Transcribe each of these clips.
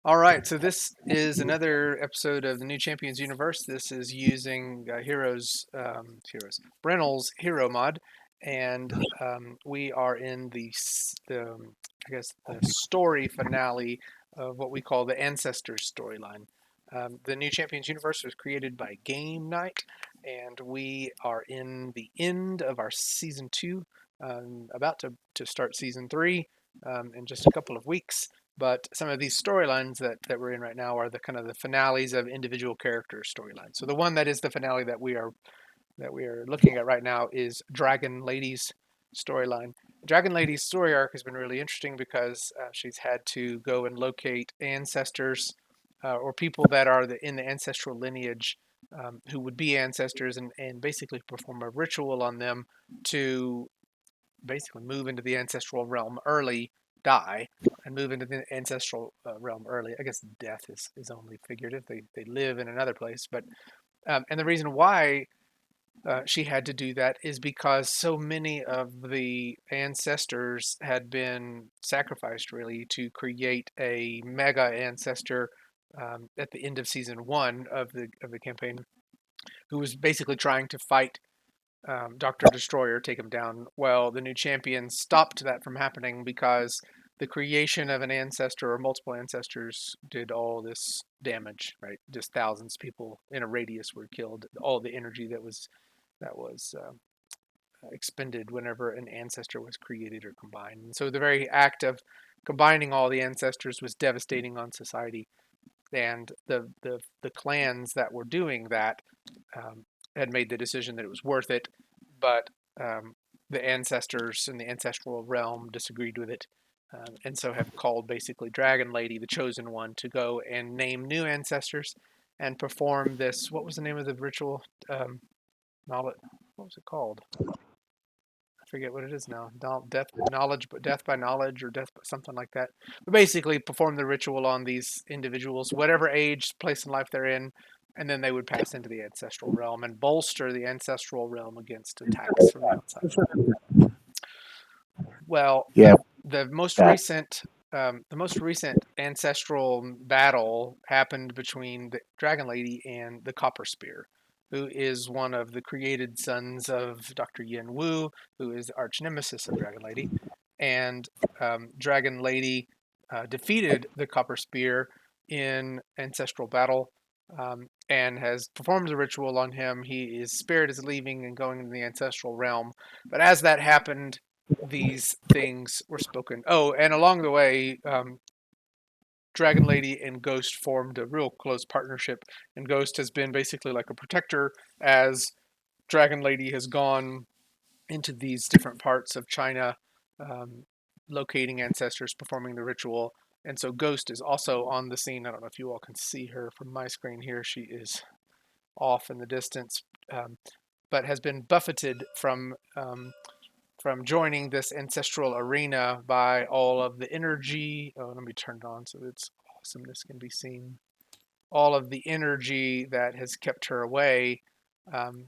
All right, so this is another episode of the New Champions universe. This is using Brennel's Hero mod, and we are in the story finale of what we call the Ancestor storyline. The New Champions universe was created by Game Night, and we are in the end of our season two, about to start season three in just a couple of weeks. But some of these storylines that we're in right now are the kind of the finales of individual character storylines. So the one that is the finale that we are looking at right now is Dragon Lady's storyline. Dragon Lady's story arc has been really interesting because she's had to go and locate ancestors or people that are in the ancestral lineage who would be ancestors and basically perform a ritual on them to basically move into the ancestral realm early, die, and move into the ancestral realm early. I guess death is only figurative. They live in another place, but and the reason why she had to do that is because so many of the ancestors had been sacrificed really to create a mega ancestor at the end of season one of the campaign, who was basically trying to fight Dr. Destroyer, take him down. Well, the new champion stopped that from happening because the creation of an ancestor or multiple ancestors did all this damage, right? Just thousands of people in a radius were killed. All the energy that was expended whenever an ancestor was created or combined. And so the very act of combining all the ancestors was devastating on society. And the clans that were doing that had made the decision that it was worth it, but the ancestors in the ancestral realm disagreed with it, and so have called basically Dragon Lady, the chosen one, to go and name new ancestors and perform this. What was the name of the ritual? Knowledge. What was it called? I forget what it is now. Death, knowledge, but death by knowledge or death by something like that. But basically, perform the ritual on these individuals, whatever age, place in life they're in, and then they would pass into the ancestral realm and bolster the ancestral realm against attacks from the outside. Well, Yeah, the most that. recent the most recent ancestral battle happened between the Dragon Lady and the Copper Spear, who is one of the created sons of Dr. Yin Wu, who is the arch nemesis of Dragon Lady. And Dragon Lady defeated the Copper Spear in ancestral battle, and has performed the ritual on him. His spirit is leaving and going into the ancestral realm. But as that happened, these things were spoken. Oh, and along the way, Dragon Lady and Ghost formed a real close partnership, and Ghost has been basically like a protector as Dragon Lady has gone into these different parts of China, um, locating ancestors, performing the ritual. And so Ghost is also on the scene. I don't know if you all can see her from my screen here. She is off in the distance, but has been buffeted from joining this ancestral arena by all of the energy. Oh, let me turn it on so its awesomeness can be seen. All of the energy that has kept her away. Um,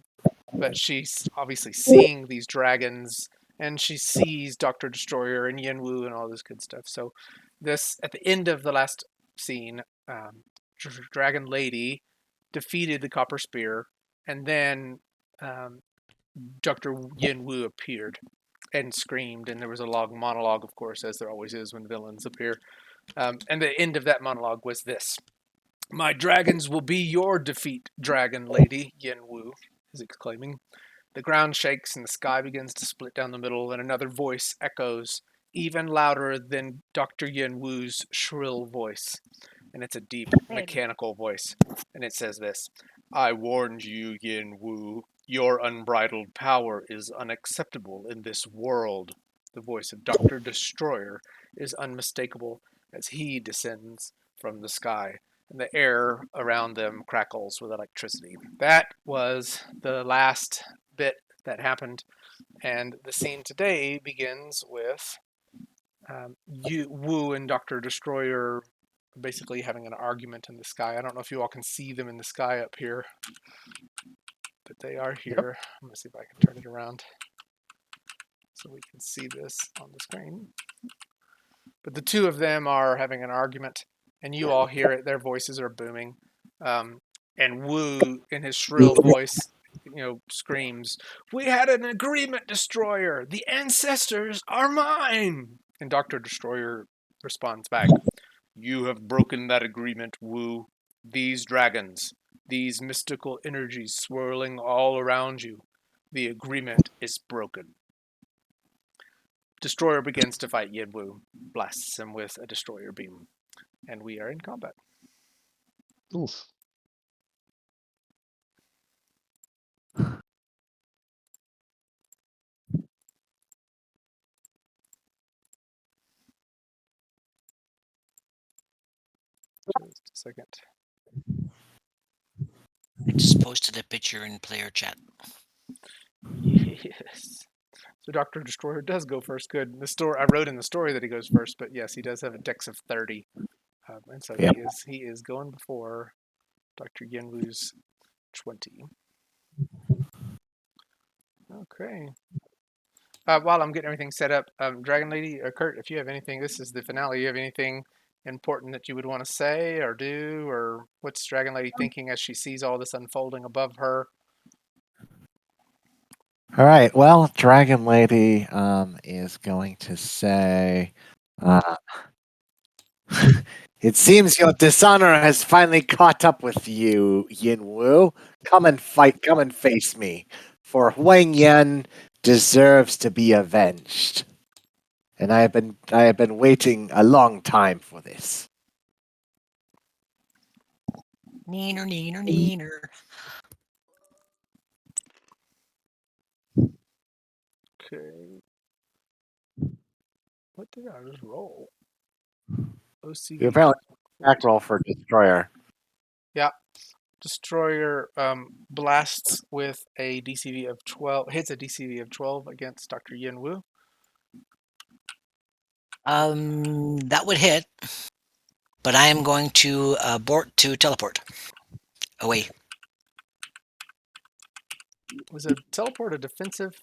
but she's obviously seeing these dragons, and she sees Dr. Destroyer and Yin Wu and all this good stuff. So, this at the end of the last scene, Dragon Lady defeated the Copper Spear, and then um, Dr. Yin Wu appeared and screamed, and there was a long monologue, of course, as there always is when villains appear. And the end of that monologue was this: "My dragons will be your defeat, Dragon Lady," Yin Wu is exclaiming. The ground shakes and the sky begins to split down the middle, and another voice echoes, even louder than Dr. Yin Wu's shrill voice. And it's a deep, mechanical voice. And it says this: "I warned you, Yin Wu. Your unbridled power is unacceptable in this world." The voice of Dr. Destroyer is unmistakable as he descends from the sky, and the air around them crackles with electricity. That was the last bit that happened, and the scene today begins with Wu and Dr. Destroyer basically having an argument in the sky. I don't know if you all can see them in the sky up here, but they are Yep. here. I'm going to see if I can turn it around so we can see this on the screen. But the two of them are having an argument, and you all hear it. Their voices are booming, and Wu, in his shrill voice, screams, "We had an agreement, Destroyer. The ancestors are mine." And Dr. Destroyer responds back, "You have broken that agreement, Wu. These dragons, these mystical energies swirling all around you, the agreement is broken." Destroyer begins to fight Yin Wu, blasts him with a Destroyer beam, and we are in combat. Oof. Just a second. I just posted a picture in player chat. Yes. So Dr. Destroyer does go first. Good. The story I wrote in the story that he goes first, but yes, he does have a dex of 30, and so Yep. he is going before Dr. Yenwu's 20. Okay. While I'm getting everything set up, Dragon Lady, Kurt, if you have anything, this is the finale. You have anything important that you would want to say or do, or what's Dragon Lady thinking as she sees all this unfolding above her? All right. Well, Dragon Lady is going to say, "It seems your dishonor has finally caught up with you, Yin Wu. Come and fight. Come and face me. For Huang Yan deserves to be avenged, and I have been waiting a long time for this." Neener, neener, neener. Okay. What did I just roll? OCV. You apparently back roll for Destroyer. Yeah. Destroyer blasts with a DCV of 12, hits a DCV of 12 against Dr. Yin Wu. That would hit, but I am going to abort to teleport away. Was a teleport a defensive?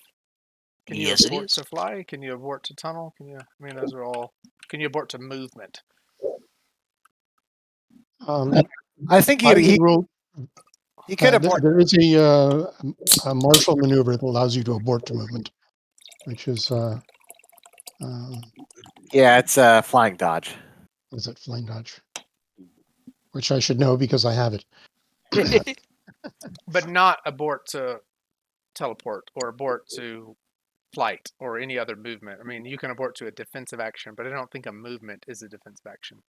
Can you Yes, it abort is. to fly? Can you abort to tunnel? Those are all. Can you abort to movement? I think I he would roll. could abort. There is a martial maneuver that allows you to abort to movement, which is Yeah, it's flying dodge. is it flying dodge? Which I should know because I have it. But not abort to teleport or abort to flight or any other movement. I mean, you can abort to a defensive action, but I don't think a movement is a defensive action.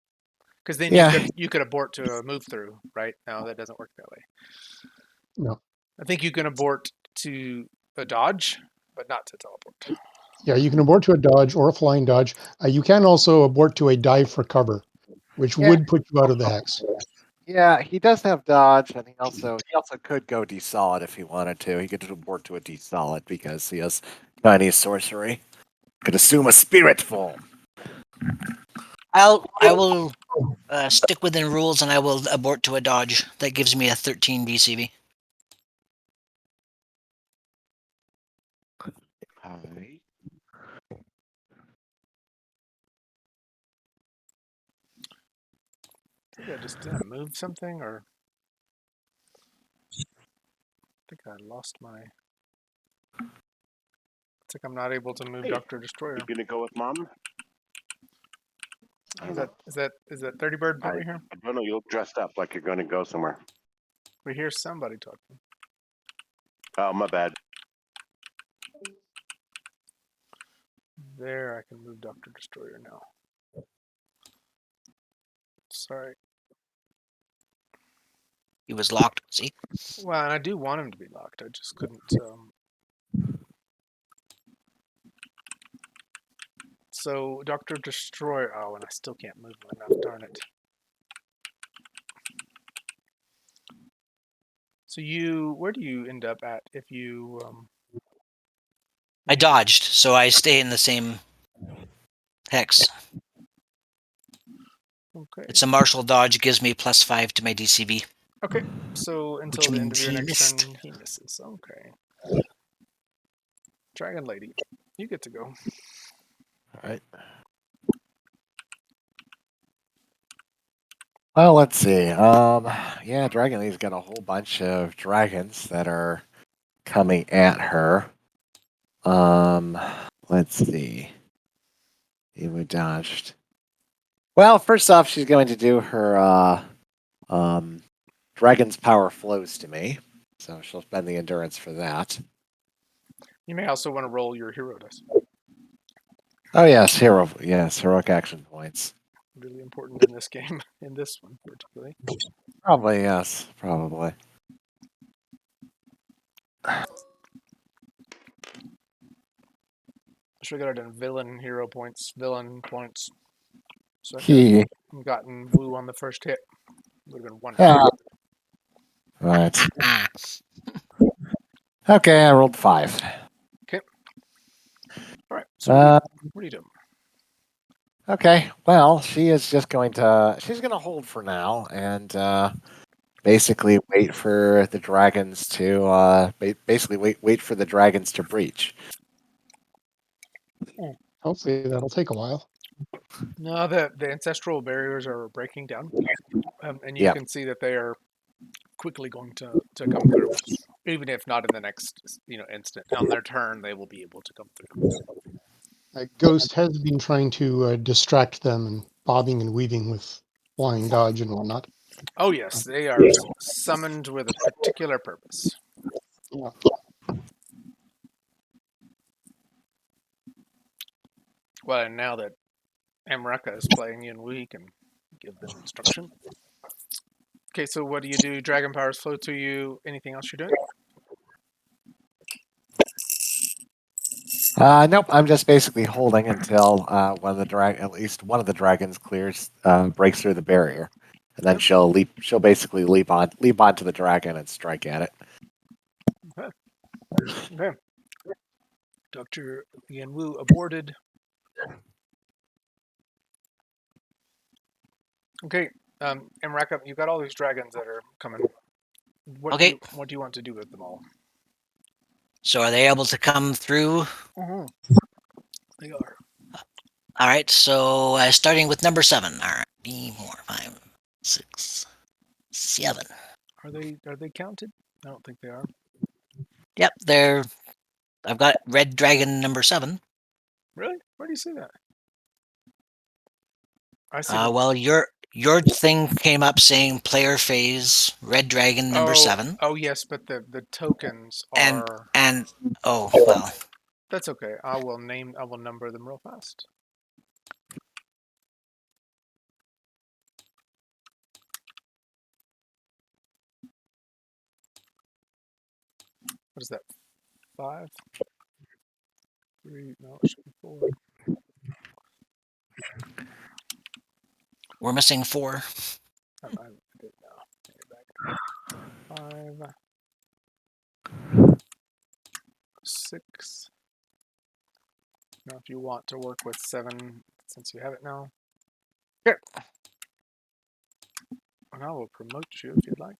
Because then Yeah. you could abort to a move through, right? No, that doesn't work that way. No. I think you can abort to a dodge, but not to teleport. Yeah, you can abort to a dodge or a flying dodge. You can also abort to a dive for cover, which Yeah. would put you out of the hex. Yeah, he does have dodge, and he also could go D-solid if he wanted to. He could abort to a D-solid because he has Chinese sorcery. Could assume a spirit form. I will stick within rules and I will abort to a dodge. That gives me a 13 DCV. Alright. I think did I move something or I think I lost my. It's like I'm not able to move Hey, Dr. Destroyer. You gonna go with mom? Is that 30 Bird I over here? I don't know. You look dressed up like you're gonna go somewhere. We hear somebody talking. Oh, my bad. There, I can move Dr. Destroyer now. Sorry. He was locked. See? Well, and I do want him to be locked. I just couldn't. So, Dr. Destroyer. Oh, and I still can't move him enough. Darn it. So where do you end up at if you? I dodged, so I stay in the same hex. Okay. It's a martial dodge, gives me +5 to my DCV. Okay. So until Which the end of means your he next missed. turn, he misses. Okay. Dragon Lady, you get to go. Alright. Well, let's see. Yeah, Dragon Lee's got a whole bunch of dragons that are coming at her. Um, let's see. Eva dodged. Well, first off, she's going to do her Dragon's Power flows to me, so she'll spend the endurance for that. You may also want to roll your hero dice. Oh yes, heroic action points. Really important in this game, in this one particularly. Probably yes, probably. Should have done villain hero points, villain points. So I could He. have gotten Wu on the first hit. Would have been one. Right. Okay, I rolled 5. All right. So what are you doing? Okay, well, she's going to hold for now and basically wait for the dragons to wait for the dragons to breach. Hopefully that'll take a while. No, the ancestral barriers are breaking down, and you Yep. can see that they are quickly going to come through, even if not in the next instant. On their turn, they will be able to come through. Ghost has been trying to distract them and bobbing and weaving with flying dodge and whatnot. Oh yes, they are summoned with a particular purpose. Yeah. Well, and now that Amraka is playing Yin Wu, he can give them instruction. Okay, so what do you do? Dragon powers flow to you. Anything else you're doing? Nope, I'm just basically holding until at least one of the dragons breaks through the barrier, and then Yep. she'll basically leap onto the dragon and strike at it. Okay. Dr. Yin Wu aborted. Okay, Amraka, you got all these dragons that are coming. What Okay. do you want to do with them all? So are they able to come through? Mm-hmm. They are. All right. So starting with number 7. All right. Be more. 5, 6, 7. Are they counted? I don't think they are. Yep. I've got red dragon number 7. Really? Where do you see that? I see them. Well, your thing came up saying player phase red dragon number 7. Oh yes, but the tokens And are. oh well. That's okay. I will number them real fast. What is that? 5, 3. No, it should be 4. We're missing 4. I did now. Take it back. 5, 6. Now, if you want to work with 7, since you have it now, here, and I will promote you if you'd like.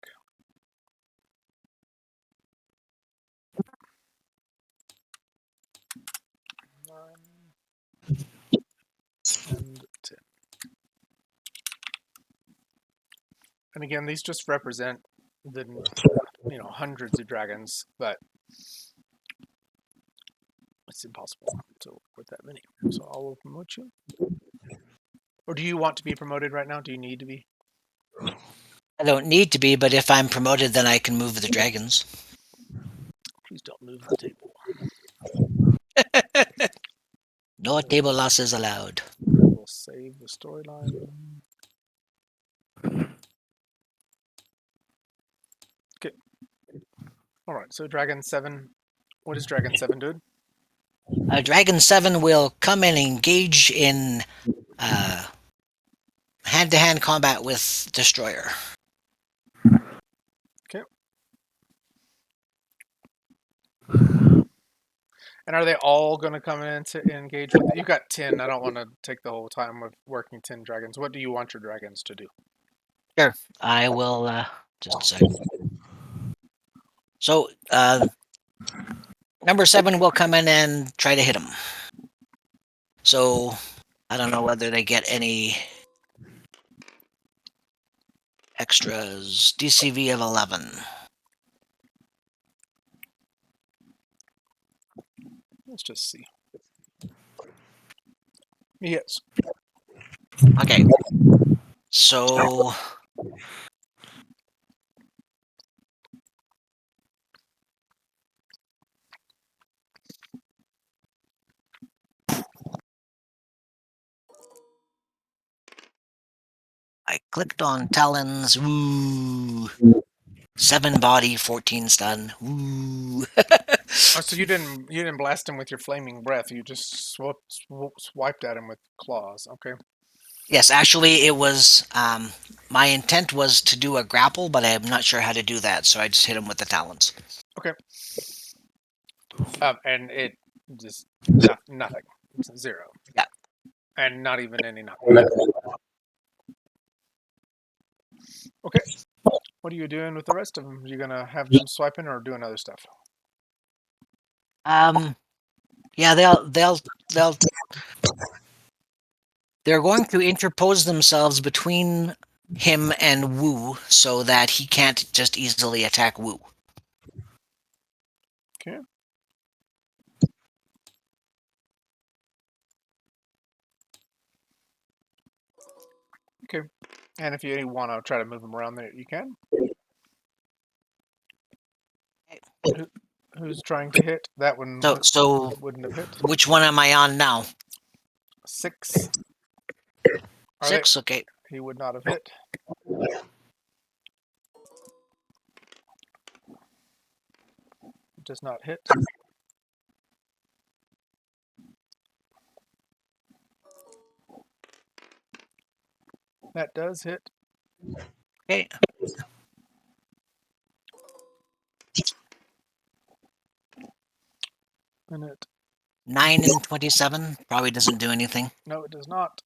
9 and 10. And again, these just represent the hundreds of dragons, but it's impossible to work with that many. So I will promote you. Or do you want to be promoted right now? Do you need to be? I don't need to be, but if I'm promoted, then I can move the dragons. Please don't move the table. No table losses allowed. I will save the storyline. Okay. All right. So Dragon 7. What is Dragon 7 doing? Dragon 7 will come and engage in hand-to-hand combat with Destroyer. Okay. And are they all going to come in to engage with it? You've got 10. I don't want to take the whole time of working 10 dragons. What do you want your dragons to do? Sure. I will, just a second. So, number 7 will come in and try to hit him. So, I don't know whether they get any... Extras. DCV of 11. Let's just see. Yes. Okay. So I clicked on Talons. Woo. 7 body, 14 stun. Woo. Oh, so you didn't blast him with your flaming breath. You just swiped at him with claws. Okay. Yes, actually, it was. My intent was to do a grapple, but I'm not sure how to do that, so I just hit him with the talons. Okay. And it just nothing. It's 0. Yeah. And not even any knockback. Okay. What are you doing with the rest of them? You gonna have them swiping or doing other stuff? Yeah, they're going to interpose themselves between him and Wu so that he can't just easily attack Wu. Okay. Okay. And if you want to try to move them around there, you can. Who's trying to hit? That one So wouldn't have hit. which one am I on now? 6. 6? Okay. He would not have hit. Does not hit. That does hit. Okay. And it 9 and 27 probably doesn't do anything. no, it does not.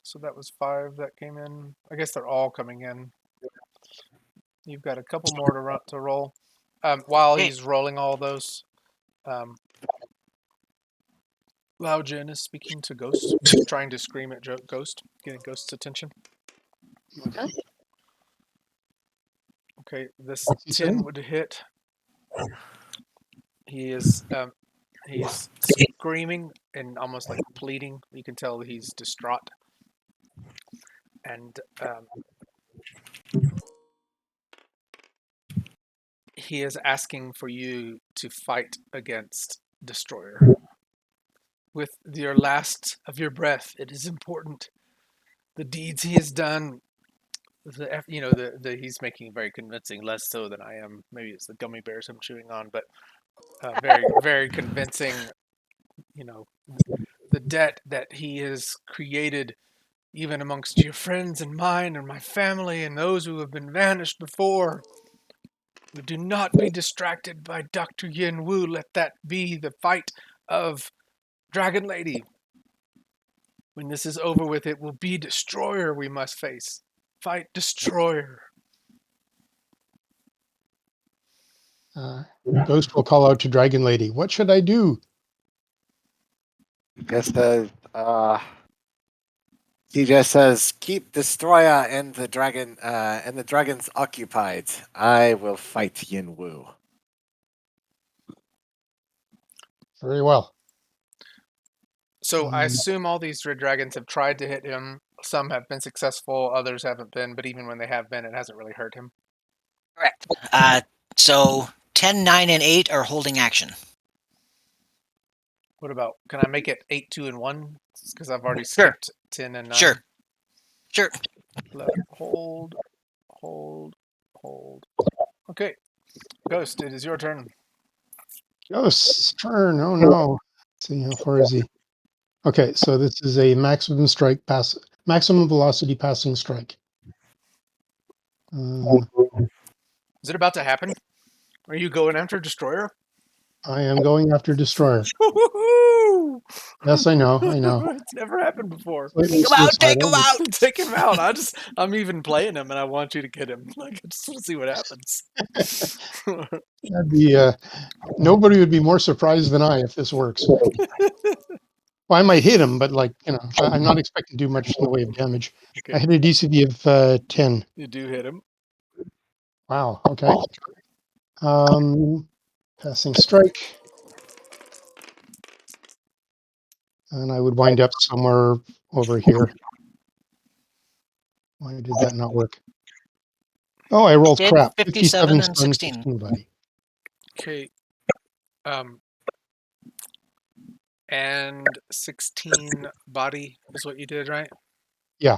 So that was 5 that came in. I guess they're all coming in. You've got a couple more to roll. While he's rolling all those, Lao Jin is speaking to Ghost, trying to scream at Ghost, getting Ghost's attention. Okay. Okay, this What's he 10 saying? would hit. He is he's screaming and almost like pleading. You can tell he's distraught. And he is asking for you to fight against Destroyer. With your last of your breath, it is important. The deeds he has done, he's making very convincing, less so than I am. Maybe it's the gummy bears I'm chewing on, but very, very convincing, the debt that he has created even amongst your friends and mine and my family and those who have been vanished before. Do not be distracted by Dr. Yin Wu. Let that be the fight of Dragon Lady. When this is over with, it will be Destroyer we must face. Fight Destroyer. Ghost will call out to Dragon Lady. What should I do? He just says, "Keep Destroyer and the dragons occupied. I will fight Yin Wu." Very well. So I assume all these red dragons have tried to hit him. Some have been successful, others haven't been, but even when they have been, it hasn't really hurt him. Correct. So 10, 9, and 8 are holding action. What about, can I make it 8, 2, and 1? Because I've already Sure. skipped 10 and 9. Sure. Hold. Okay. Ghost, it is your turn. Ghost's turn. Oh no. Let's see, how far is he? Okay, so this is a maximum velocity passing strike. Is it about to happen? Are you going after Destroyer? I am going after Destroyer. Yes, I know. It's never happened before. Slightly Come out, take him suicidal, but out! Take him out. I'm even playing him, and I want you to get him. Like, I just want to see what happens. that'd be, nobody would be more surprised than I if this works. Well, I might hit him, but I'm not expecting to do much in the way of damage. Okay. I hit a DCV of 10. You do hit him. Wow. Okay. Passing strike, and I would wind up somewhere over here. Why did that not work? Oh, I rolled Did crap. 57 57 and stun, 16. 15 body. Okay. And 16 body is what you did, right? Yeah.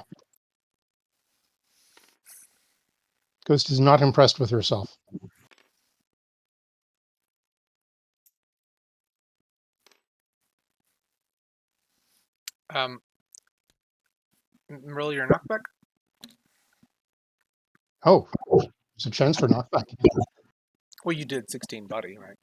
Ghost is not impressed with herself. Roll your knockback. Oh, there's a chance for knockback. Well, you did 16 body, right?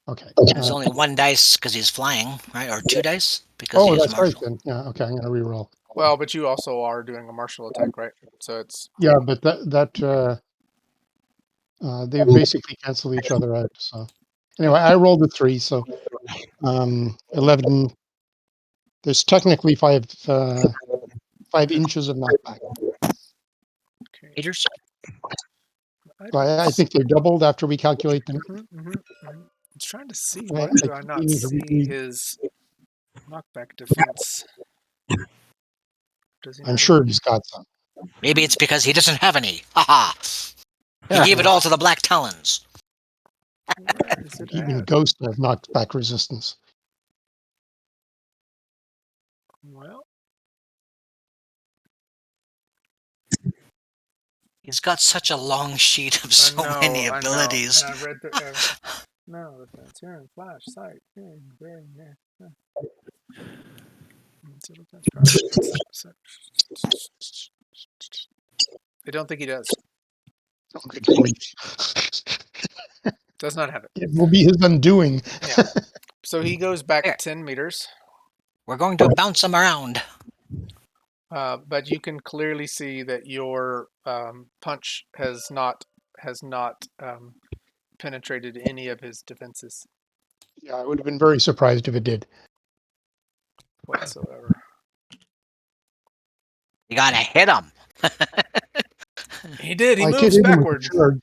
Okay. There's only one dice because he's flying, right? Or two dice because Oh, he is that's right martial. then. Yeah. Okay. I'm gonna reroll. Well, but you also are doing a martial attack, right? So it's Yeah, but they basically cancel each other out. So anyway, I rolled a 3, so 11. There's technically 5 inches of knockback. okay. Meters? So I think they're doubled after we calculate them. I'm trying to see. I Why do I keep not meaning to see read. his knockback defense? Does he I'm not sure even? he's got some. Maybe it's because he doesn't have any. Haha. He gave it all to the Black Talons. Where is it Even at? Ghost has knockback resistance. Well, He's got such a long sheet of I so know, many I know. abilities. And I've read the. No, defense, hearing, flash, sight, hearing, bearing, yeah. I don't think he does. Oh, good grief. Does not have it. It will be his undoing. Yeah. So he goes back There. 10 meters, We're going to bounce him around. but you can clearly see that your punch has not penetrated any of his defenses Yeah, I would have been very surprised if it did. whatsoever. You gotta hit him. He did. He I could moves hit him with a backward. charge.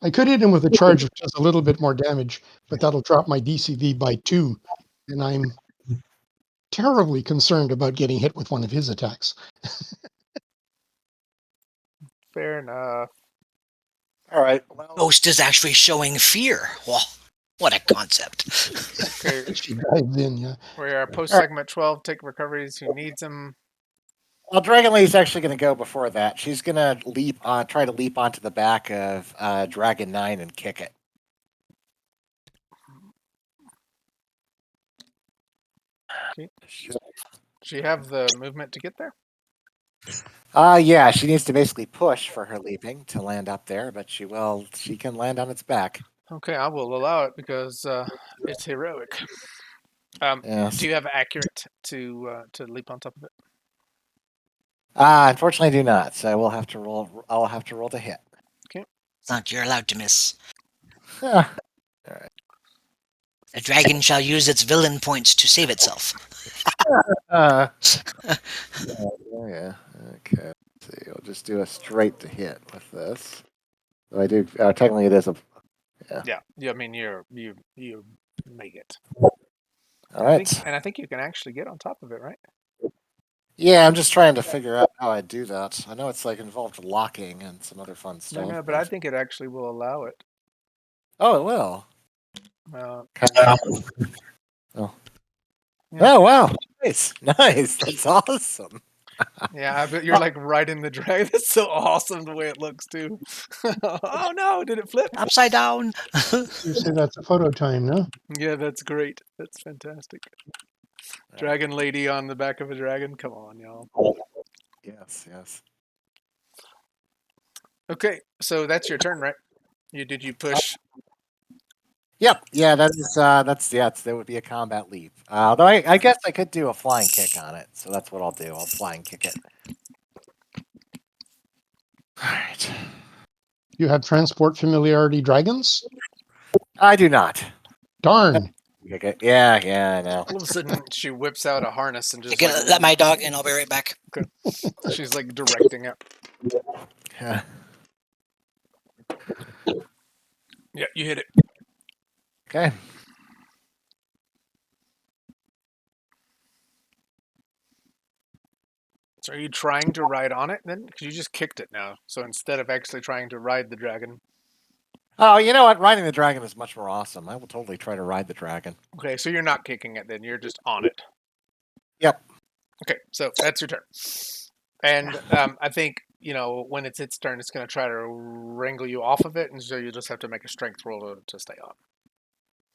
I could hit him with a charge which does a little bit more damage, but that'll drop my DCV by 2, and I'm terribly concerned about getting hit with one of his attacks. Fair enough. All right. Well, Ghost is actually showing fear. Whoa, what a concept. Okay, She dives in, yeah. we are post segment 12. Take recoveries. Who needs them? Dragon Lady's actually going to go before that. She's going to try to leap onto the back of Dragon 9 and kick it. Okay. Does she have the movement to get there? Yeah, she needs to basically push for her leaping to land up there, but she can land on its back. Okay, I will allow it because it's heroic. Yes. Do you have accurate to leap on top of it? Unfortunately, I do not. So I'll have to roll to hit. It's not you're allowed to miss. Huh. A dragon shall use its villain points to save itself. Yeah. Okay. Let's see. I'll just do a straight to hit with this. So I do. Technically, it is a. Yeah. I mean, you make it. All right. I think you can actually get on top of it, right? Yeah, I'm just trying to figure out how I do that. I know it's involved locking and some other fun stuff. No, but I think it actually will allow it. Oh, it will. Uh, Oh. Yeah. Oh, wow. Nice. That's awesome. Yeah, but you're right in the drag. That's so awesome the way it looks too. Oh no, did it flip? Upside down. You say that's a photo time, no? Yeah, that's great. That's fantastic. Dragon lady on the back of a dragon. Come on, y'all. Yes. Okay, so that's your turn, right? Did you push? Yep. Yeah, that would be a combat leap. Although I guess I could do a flying kick on it, so that's what I'll do. I'll flying kick it. All right. You have transport familiarity dragons? I do not. Darn. Okay. Yeah, I know. All of a sudden, she whips out a harness and You just can like let my dog in. I'll be right back. she's like directing it. Yeah. Yeah, you hit it. Okay. So are you trying to ride on it then? Because you just kicked it now. So instead of actually trying to ride the dragon. Oh, you know what? Riding the dragon is much more awesome. I will totally try to ride the dragon. Okay, so you're not kicking it then. You're just on it. Yep. Okay, so that's your turn. And I think, when it's its turn, it's going to try to wrangle you off of it. And so you just have to make a strength roll to stay on.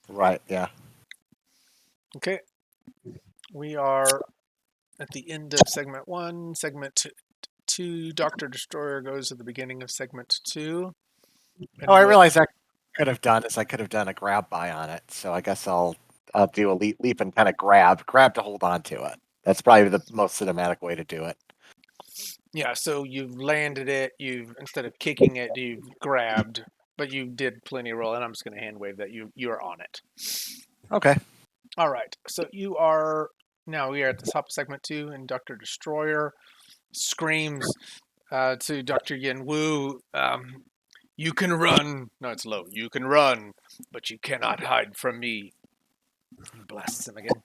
Right. Yeah. Okay. We are at the end of segment 1. Segment 2, Dr. Destroyer goes at the beginning of segment 2. And Oh, I realized I could have done a grab by on it. So I guess I'll do a leap and kind of grab to hold on to it. That's probably the most cinematic way to do it. Yeah, so you've landed it. Instead of kicking it, you've grabbed, but you did plenty roll, and I'm just going to hand wave that you're on it. Okay. All right, so we are at the top of segment 2, and Dr. Destroyer screams to Dr. Yin Wu, "You can run." No, it's low. "You can run, but you cannot hide from me." He blasts him again.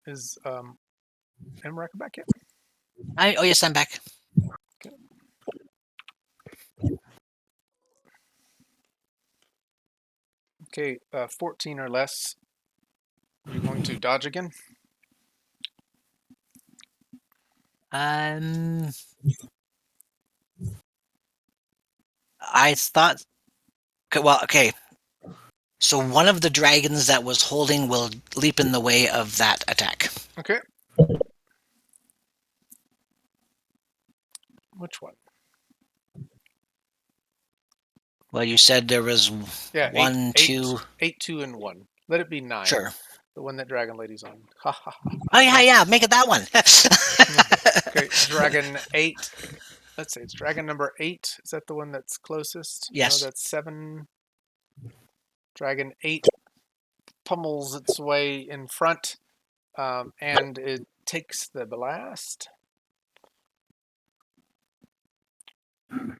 Is Emrak back yet? Oh yes, I'm back. Okay, 14 or less. You're going to dodge again. I thought. Okay. So one of the dragons that was holding will leap in the way of that attack. Okay. Which one? Well, you said there was Yeah, one, eight, two. 8, 2, and 1. Let it be 9. Sure. The one that Dragon Lady's on. Ha ha ha. Oh yeah, make it that one. Okay, Dragon 8. Let's see, it's Dragon number 8. Is that the one that's closest? Yes. No, that's 7. Dragon 8 pummels its way in front, and it takes the blast. Let's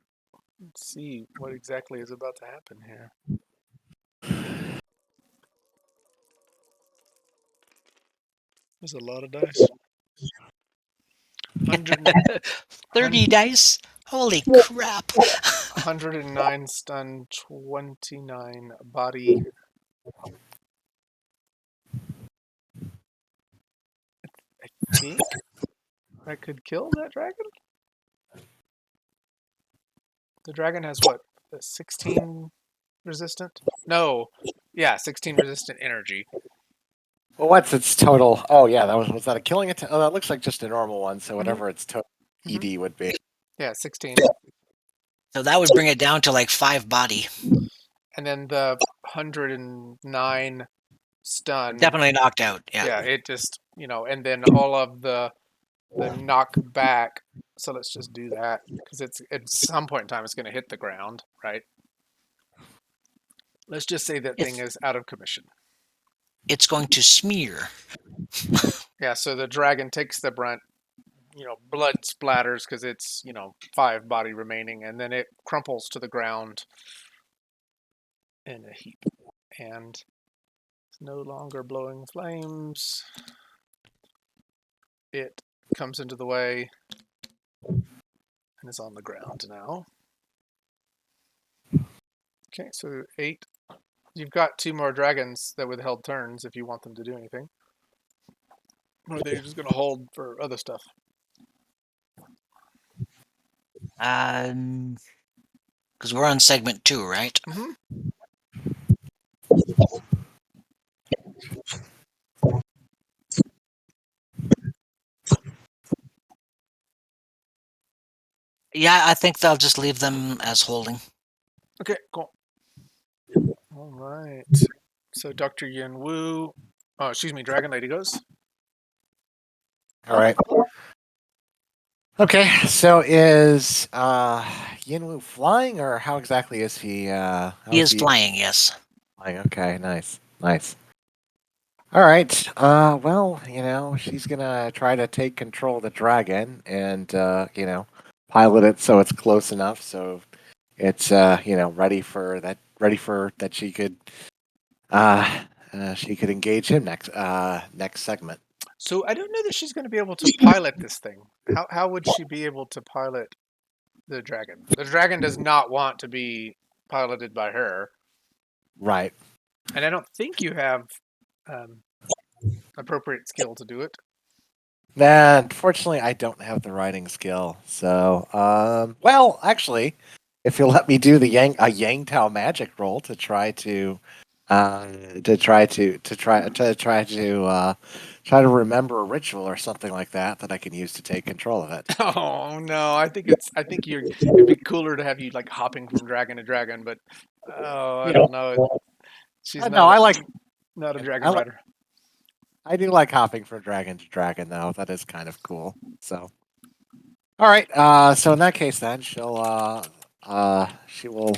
see what exactly is about to happen here. There's a lot of dice. 30 dice. Holy crap! 109 stun, 29 body. I think that could kill that dragon. The dragon has what? 16 resistant? No. Yeah, 16 resistant energy. Well, what's its total? Oh, yeah, was that a killing attack? Oh, that looks like just a normal one. So whatever its total ED would be. Yeah, 16. So that would bring it down to like 5 body. And then the 109 stun. Definitely knocked out. Yeah, Yeah. it just, and then all of the knock back. So let's just do that because it's at some point in time it's going to hit the ground, right? Let's just say that thing is out of commission. It's going to smear. Yeah, so the dragon takes the brunt, blood splatters because it's, 5 body remaining, and then it crumples to the ground in a heap. And it's no longer blowing flames. It comes into the way and is on the ground now. Okay, so 8. You've got 2 more dragons that withheld turns if you want them to do anything. Or they're just going to hold for other stuff. Because we're on segment 2, right? Mm-hmm. Yeah, I think they'll just leave them as holding. Okay, cool. All right. So Dr. Yin Wu, Dragon Lady goes. All right. Okay, so is Yin Wu flying, or how exactly is he? How He is he flying, yes. flying? Okay, nice, nice. All right. Well, she's gonna try to take control of the dragon and pilot it so it's close enough so it's ready for that she could engage him next segment. So I don't know that she's going to be able to pilot this thing. How would she be able to pilot the dragon? The dragon does not want to be piloted by her, Right. and I don't think you have um, appropriate skill to do it. Nah, unfortunately, I don't have the writing skill. So, well, actually, if you'll let me do a Yang Tao magic roll to try to, try to remember a ritual or something like that I can use to take control of it. Oh no, I think it'd be cooler to have you like hopping from dragon to dragon, but oh, I Yeah. don't know. She's No, not a I dragon like, rider. I do like hopping from dragon to dragon though. That is kind of cool. So. All right. So in that case, then she will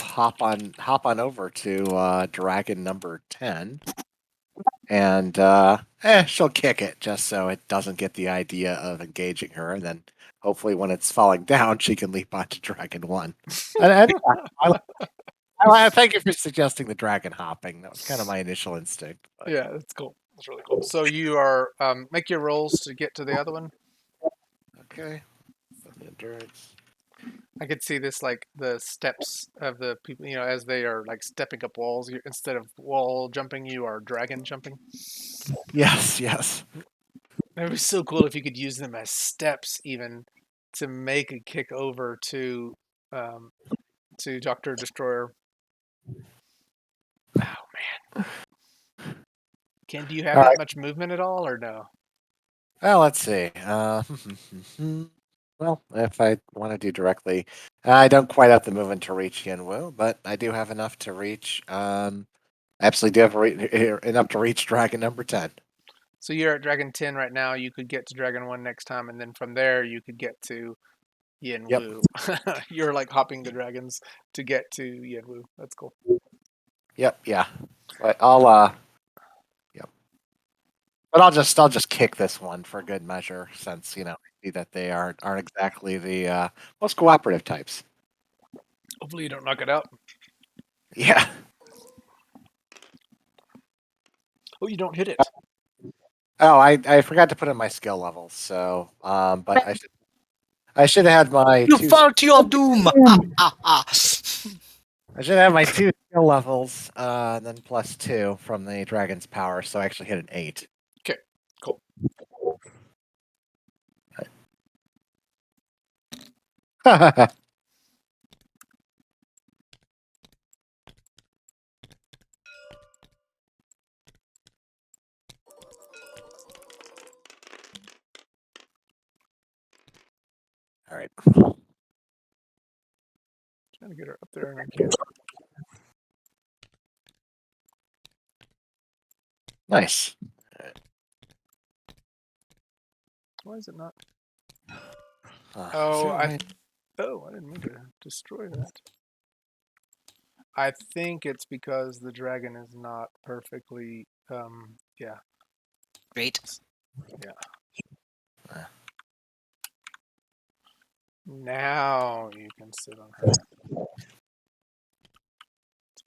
hop on over to dragon number 10, and she'll kick it just so it doesn't get the idea of engaging her, and then hopefully when it's falling down, she can leap onto dragon 1. And I thank you for suggesting the dragon hopping. That was kind of my initial instinct. But Yeah, that's cool. That's really cool. So you are make your rolls to get to the other one. okay. Endurance. I could see this like the steps of the people, as they are like stepping up walls. Instead of wall jumping, you are dragon jumping. Yes. Yes. It would be so cool if you could use them as steps, even to make a kick over um, to Doctor Destroyer. Oh man, Ken, do you have All that right. much movement at all, or no? Well, let's see. Well, if I want to do directly, I don't quite have the movement to reach Yenwu, but I do have enough to reach. I absolutely do have enough to reach Dragon number 10. So you're at Dragon 10 right now. You could get to Dragon 1 next time, and then from there you could get to Yin Yep. Wu. You're like hopping the dragons to get to Yin Wu. That's cool. Yep. Yeah. But yep. But I'll just kick this one for good measure, since I see that they aren't exactly the most cooperative types. Hopefully you don't knock it out. Yeah. Oh, you don't hit it. Oh, I forgot to put in my skill levels, so but I should have had my You two. fall to your doom! I should have my 2 skill levels, and then plus 2 from the dragon's power, so I actually hit an 8. Okay, cool. All right. Trying to get her up there, and I can't. Nice. Why is it not? Uh, Oh, zero, I nine- didn't mean to destroy that. I think it's because the dragon is not perfectly. Yeah. Great. Now you can sit on her. That's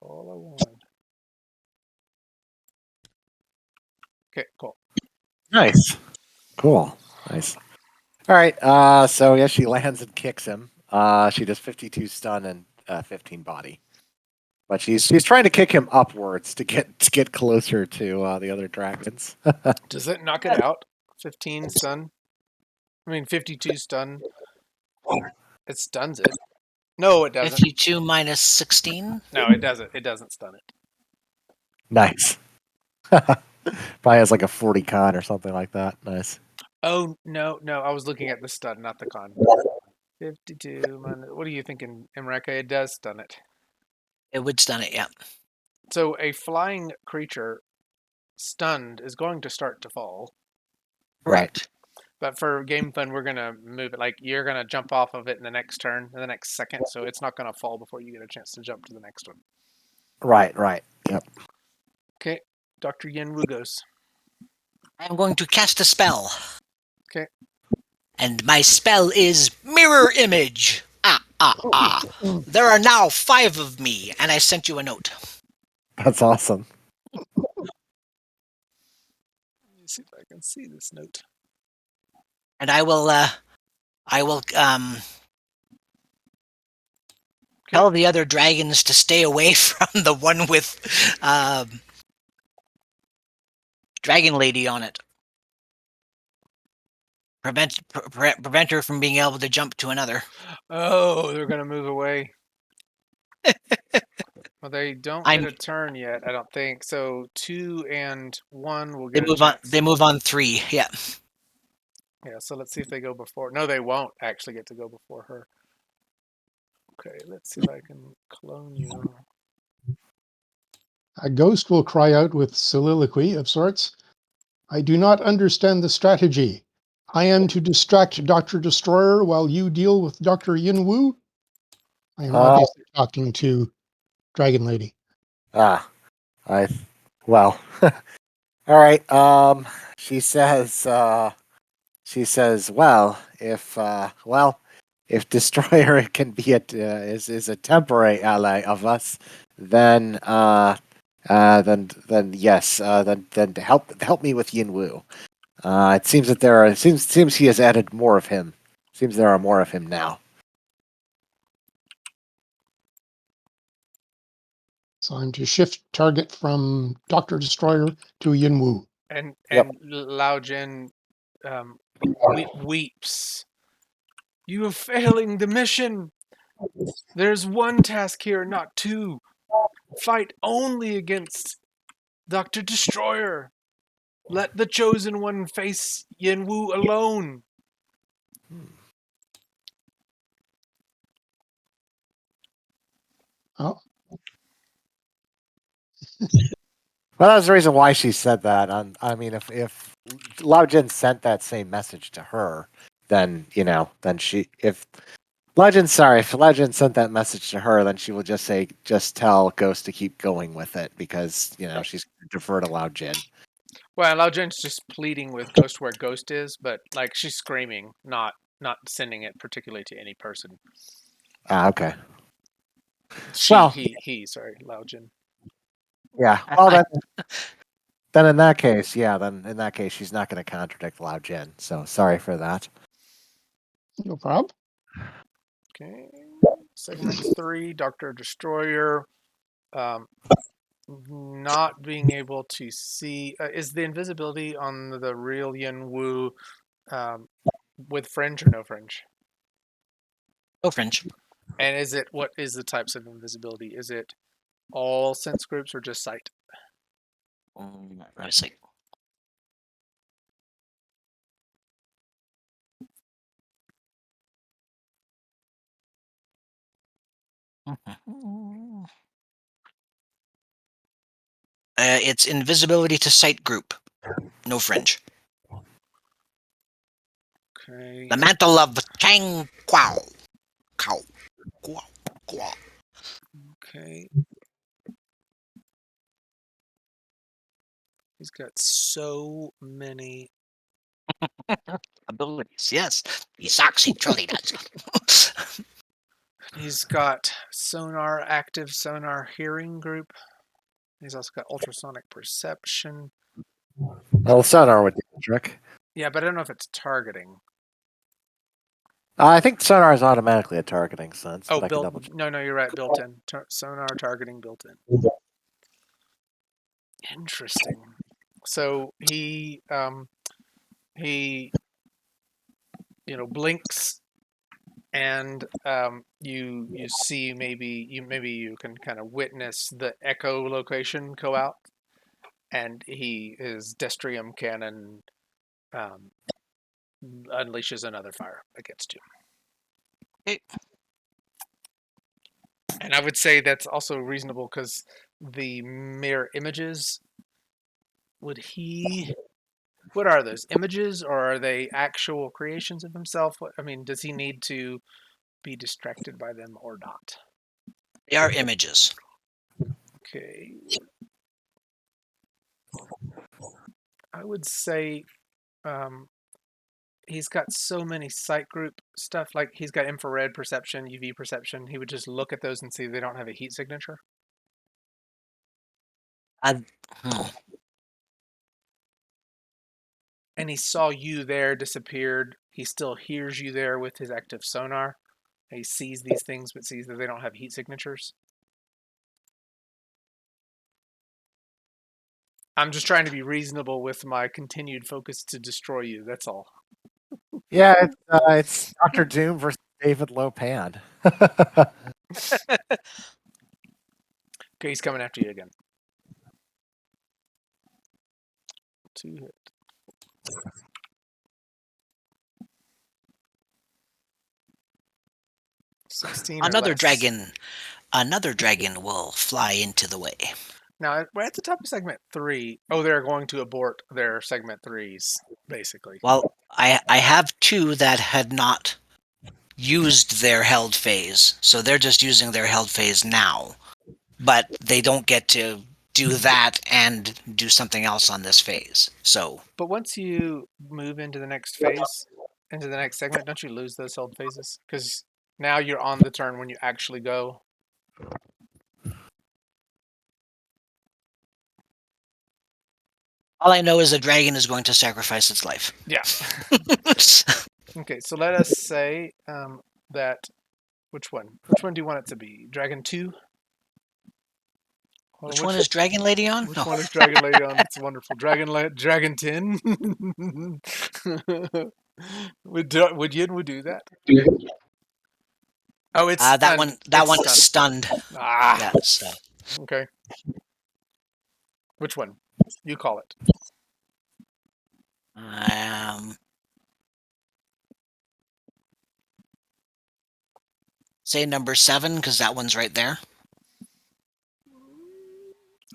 all I wanted. Okay, cool. Nice. Cool. Nice. All right. So yeah, she lands and kicks him. She does 52 stun and 15 body. But she's trying to kick him upwards to get closer to the other dragons. Does it knock it out? 15 stun? 52 stun. It stuns it. No, it doesn't. 52 minus 16? No, it doesn't. It doesn't stun it. Nice. Probably has like a 40 con or something like that. Nice. Oh, no. I was looking at the stun, not the con. 52 minus. What are you thinking, Emreka? It does stun it. It would stun it, yeah. So a flying creature stunned is going to start to fall. Correct. But for game fun, we're gonna move it. Like you're gonna jump off of it in the next turn, in the next second, so it's not gonna fall before you get a chance to jump to the next one. Right. Yep. Okay, Dr. Yin Wu goes. I'm going to cast a spell. Okay. And my spell is Mirror Image. There are now 5 of me, and I sent you a note. That's awesome. Let me see if I can see this note. And I will tell the other dragons to stay away from the one with Dragon Lady on it. Prevent her from being able to jump to another. Oh, they're gonna move away. Well, they don't get a turn yet, I don't think. So 2 and 1 will They get a move on. chance. They move on 3. Yeah. Yeah, so let's see if they go before. No, they won't actually get to go before her. Okay, let's see if I can clone you. A ghost will cry out with soliloquy of sorts. I do not understand the strategy. I am to distract Dr. Destroyer while you deal with Dr. Yin Wu? I am obviously talking to Dragon Lady. I well. All right. She says. Well, if Destroyer can be is a temporary ally of us, then then yes, then help me with Yin Wu. It seems that seems he has added more of him. Seems there are more of him now. So I'm to shift target from Dr. Destroyer to Yin Wu. And Yep. Lao Jin weeps. You are failing the mission. There's one task here, not 2. Fight only against Dr. Destroyer. Let the chosen one face Yin Wu alone. Oh, Well, that's the reason why she said that. I mean, if Lao Jin sent that same message to her, then then if Legend sent that message to her, then she will just tell Ghost to keep going with it because she's gonna defer to Lao Jin. Well, Lao Jin's just pleading with Ghost where Ghost is, but like she's screaming, not sending it particularly to any person. Okay. Sorry, Lao Jin. Yeah. Well, then in that case, she's not going to contradict Lao Jin. So sorry for that. no problem. Okay. Segment 3, Dr. Destroyer. Not being able to see. Is the invisibility on the real Yin Wu with fringe or no fringe? No fringe. And what is the types of invisibility? Is it all sense groups or just sight? Let me see. It's invisibility to sight group. No fringe. Okay. The mantle of Chang Quao. Cow. Quao. Quao. Okay. He's got so many Abilities, yes. He sucks, he truly does. He's got active sonar hearing group. He's also got ultrasonic perception. Well, sonar would do the trick. Yeah, but I don't know if it's targeting. I think sonar is automatically a targeting sense. Oh, but I can double check. No, you're right. Built in. Sonar targeting built in. Interesting. So he blinks, and you see maybe you can kind of witness the echo location go out, and his destrium cannon unleashes another fire against you. Okay. And I would say that's also reasonable because the mirror images. Would he What are those, images, or are they actual creations of himself? I mean, does he need to be distracted by them or not? They are images. Okay. I would say he's got so many sight group stuff. Like he's got infrared perception, UV perception. He would just look at those and see they don't have a heat signature. Hmm. And he saw you there, disappeared. He still hears you there with his active sonar. He sees these things, but sees that they don't have heat signatures. I'm just trying to be reasonable with my continued focus to destroy you. That's all. Yeah, it's Doctor Doom versus David Lopan. Okay, he's coming after you again. 2 hit. 16 or Another less. dragon will fly into the way. Now, we're at the top of segment 3. Oh, they're going to abort their segment 3s, basically. Well, I have 2 that had not used their held phase, so they're just using their held phase now. But they don't get to do that and do something else on this phase. So, But once you move into the next phase, into the next segment, don't you lose those held phases? Because now you're on the turn when you actually go. all I know is a dragon is going to sacrifice its life. Yeah. Okay, so let us say that. Which one? Which one do you want it to be? Dragon 2? Which one is Dragon Lady on? Which No. one is Dragon Lady on? That's wonderful. Dragon 10? would Yin Wu do that? Oh, it's that stunned. one. It's One is stunned. Ah, Yeah. So, okay. Which one? You call it. say number 7 because that one's right there.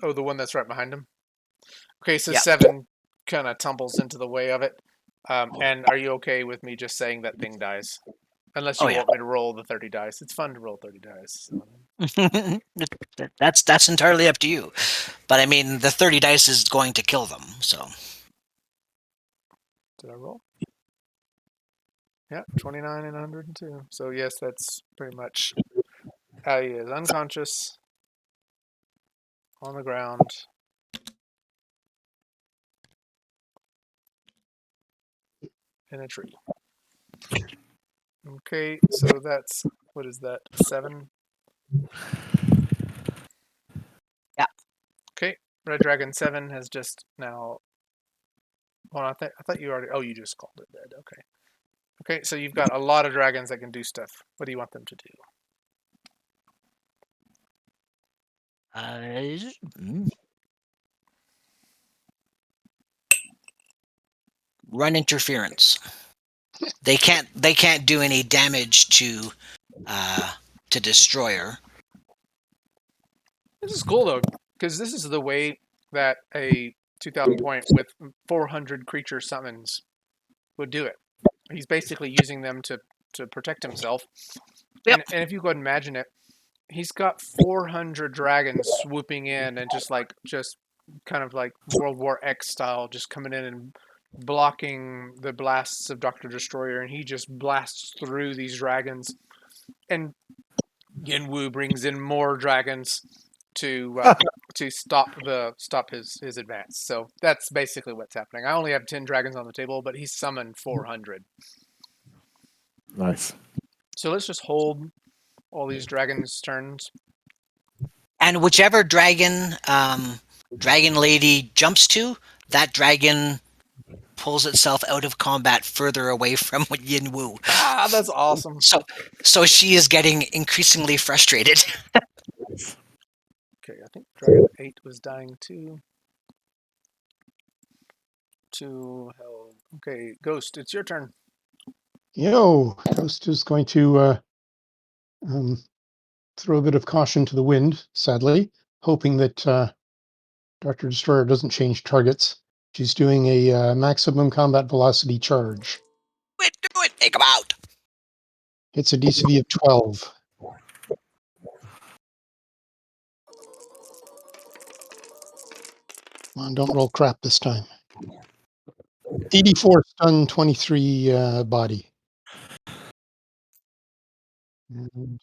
Oh, the one that's right behind him. Okay, so Yep. 7 kind of tumbles into the way of it. And are you okay with me just saying that thing dies? Unless you Oh, yeah. want me to roll the 30 dice. It's fun to roll 30 dice. That's entirely up to you. But I mean, the 30 dice is going to kill them. So, Did I roll? Yeah, 29 and 102. So yes, that's pretty much how he is. Unconscious, on the ground. In a tree. Okay, so that's, what is that, 7? Yeah. Okay, Red Dragon 7 has just now. Well, I thought you already. Oh, you just called it dead. Okay. Okay, so you've got a lot of dragons that can do stuff. What do you want them to do? Run interference. They can't do any damage to Destroyer. This is cool though, because this is the way that a 2,000 point with 400 creature summons would do it. He's basically using them to protect himself. Yep. And if you go ahead and imagine it, he's got 400 dragons swooping in and just kind of like World War X style, just coming in and blocking the blasts of Dr. Destroyer, and he just blasts through these dragons. And Yin Wu brings in more dragons to stop his advance. So that's basically what's happening. I only have 10 dragons on the table, but he's summoned 400. Nice. So let's just hold all these dragons' turns. And whichever dragon Dragon Lady jumps to, that dragon pulls itself out of combat further away from Yin Wu. Ah, that's awesome. So she is getting increasingly frustrated. Okay, I think Dragon 8 was dying too. 2 hell. Okay, Ghost, it's your turn. Ghost is going to throw a bit of caution to the wind, sadly, hoping that Dr. Destroyer doesn't change targets. She's doing a maximum combat velocity charge. Do it, take him out. It's a DCV of 12. Come on, don't roll crap this time. 84 stun, 23 body. And-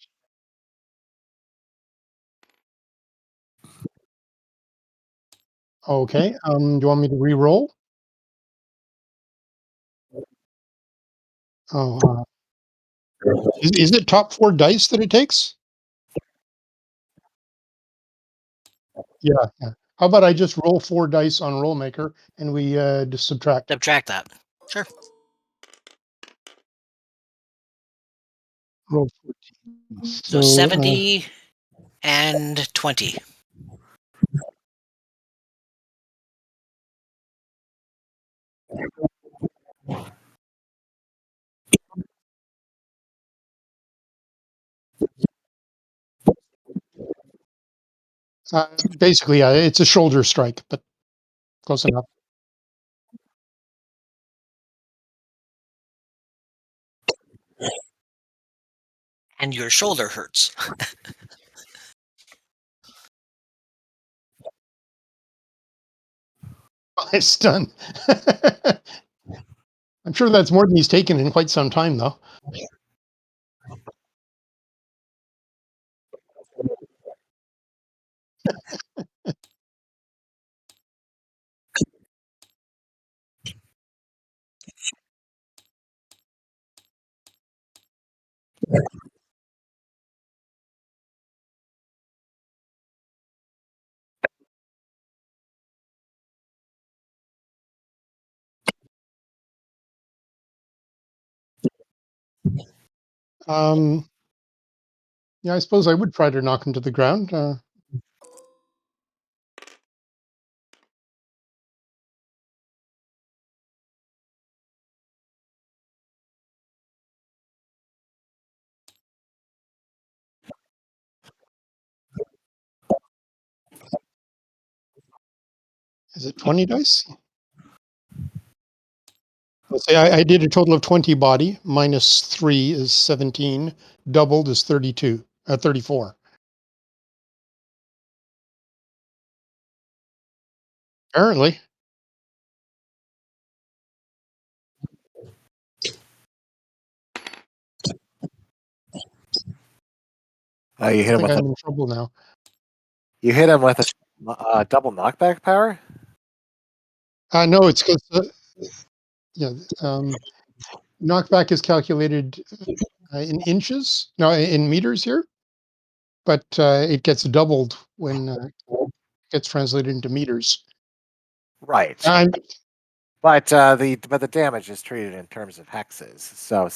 Okay, do you want me to re-roll? Oh, is it top 4 dice that it takes? Yeah. How about I just roll 4 dice on Rollmaker and we just subtract? Subtract that. Sure. Roll 14. So So 70 and 20. basically, it's a shoulder strike, but close enough. And your shoulder hurts. It's done. I'm sure that's more than he's taken in quite some time, though. Um, yeah, I suppose I would try to knock him to the ground. Is it 20 dice? Let's say I did a total of 20 body, minus 3 is 17, doubled is 34. Apparently. Oh, you I hit him think with I'm in trouble now. a double knockback power. No, it's because yeah, knockback is calculated in inches, no, in meters here, but it gets doubled when it gets translated into meters. Right. I'm, But the damage is treated in terms of hexes. So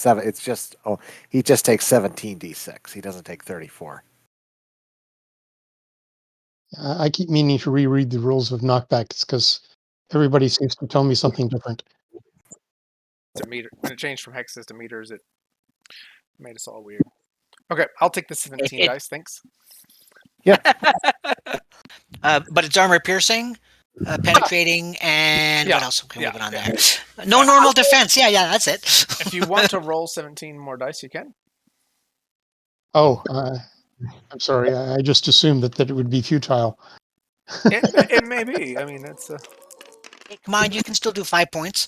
he just takes 17d6. He doesn't take 34. I keep meaning to reread the rules of knockbacks because everybody seems to tell me something different. It's a meter. When it changed from hexes to meters, it made us all weird. Okay, I'll take the 17 dice. Thanks. But it's armor piercing, penetrating, and Yeah, what else can we put on there? yeah. No normal defense. Yeah, that's it. If you want to roll 17 more dice, you can. Oh, I'm sorry. I just assumed that it would be futile. It may be. I mean, it's Come on, you can still do 5 points.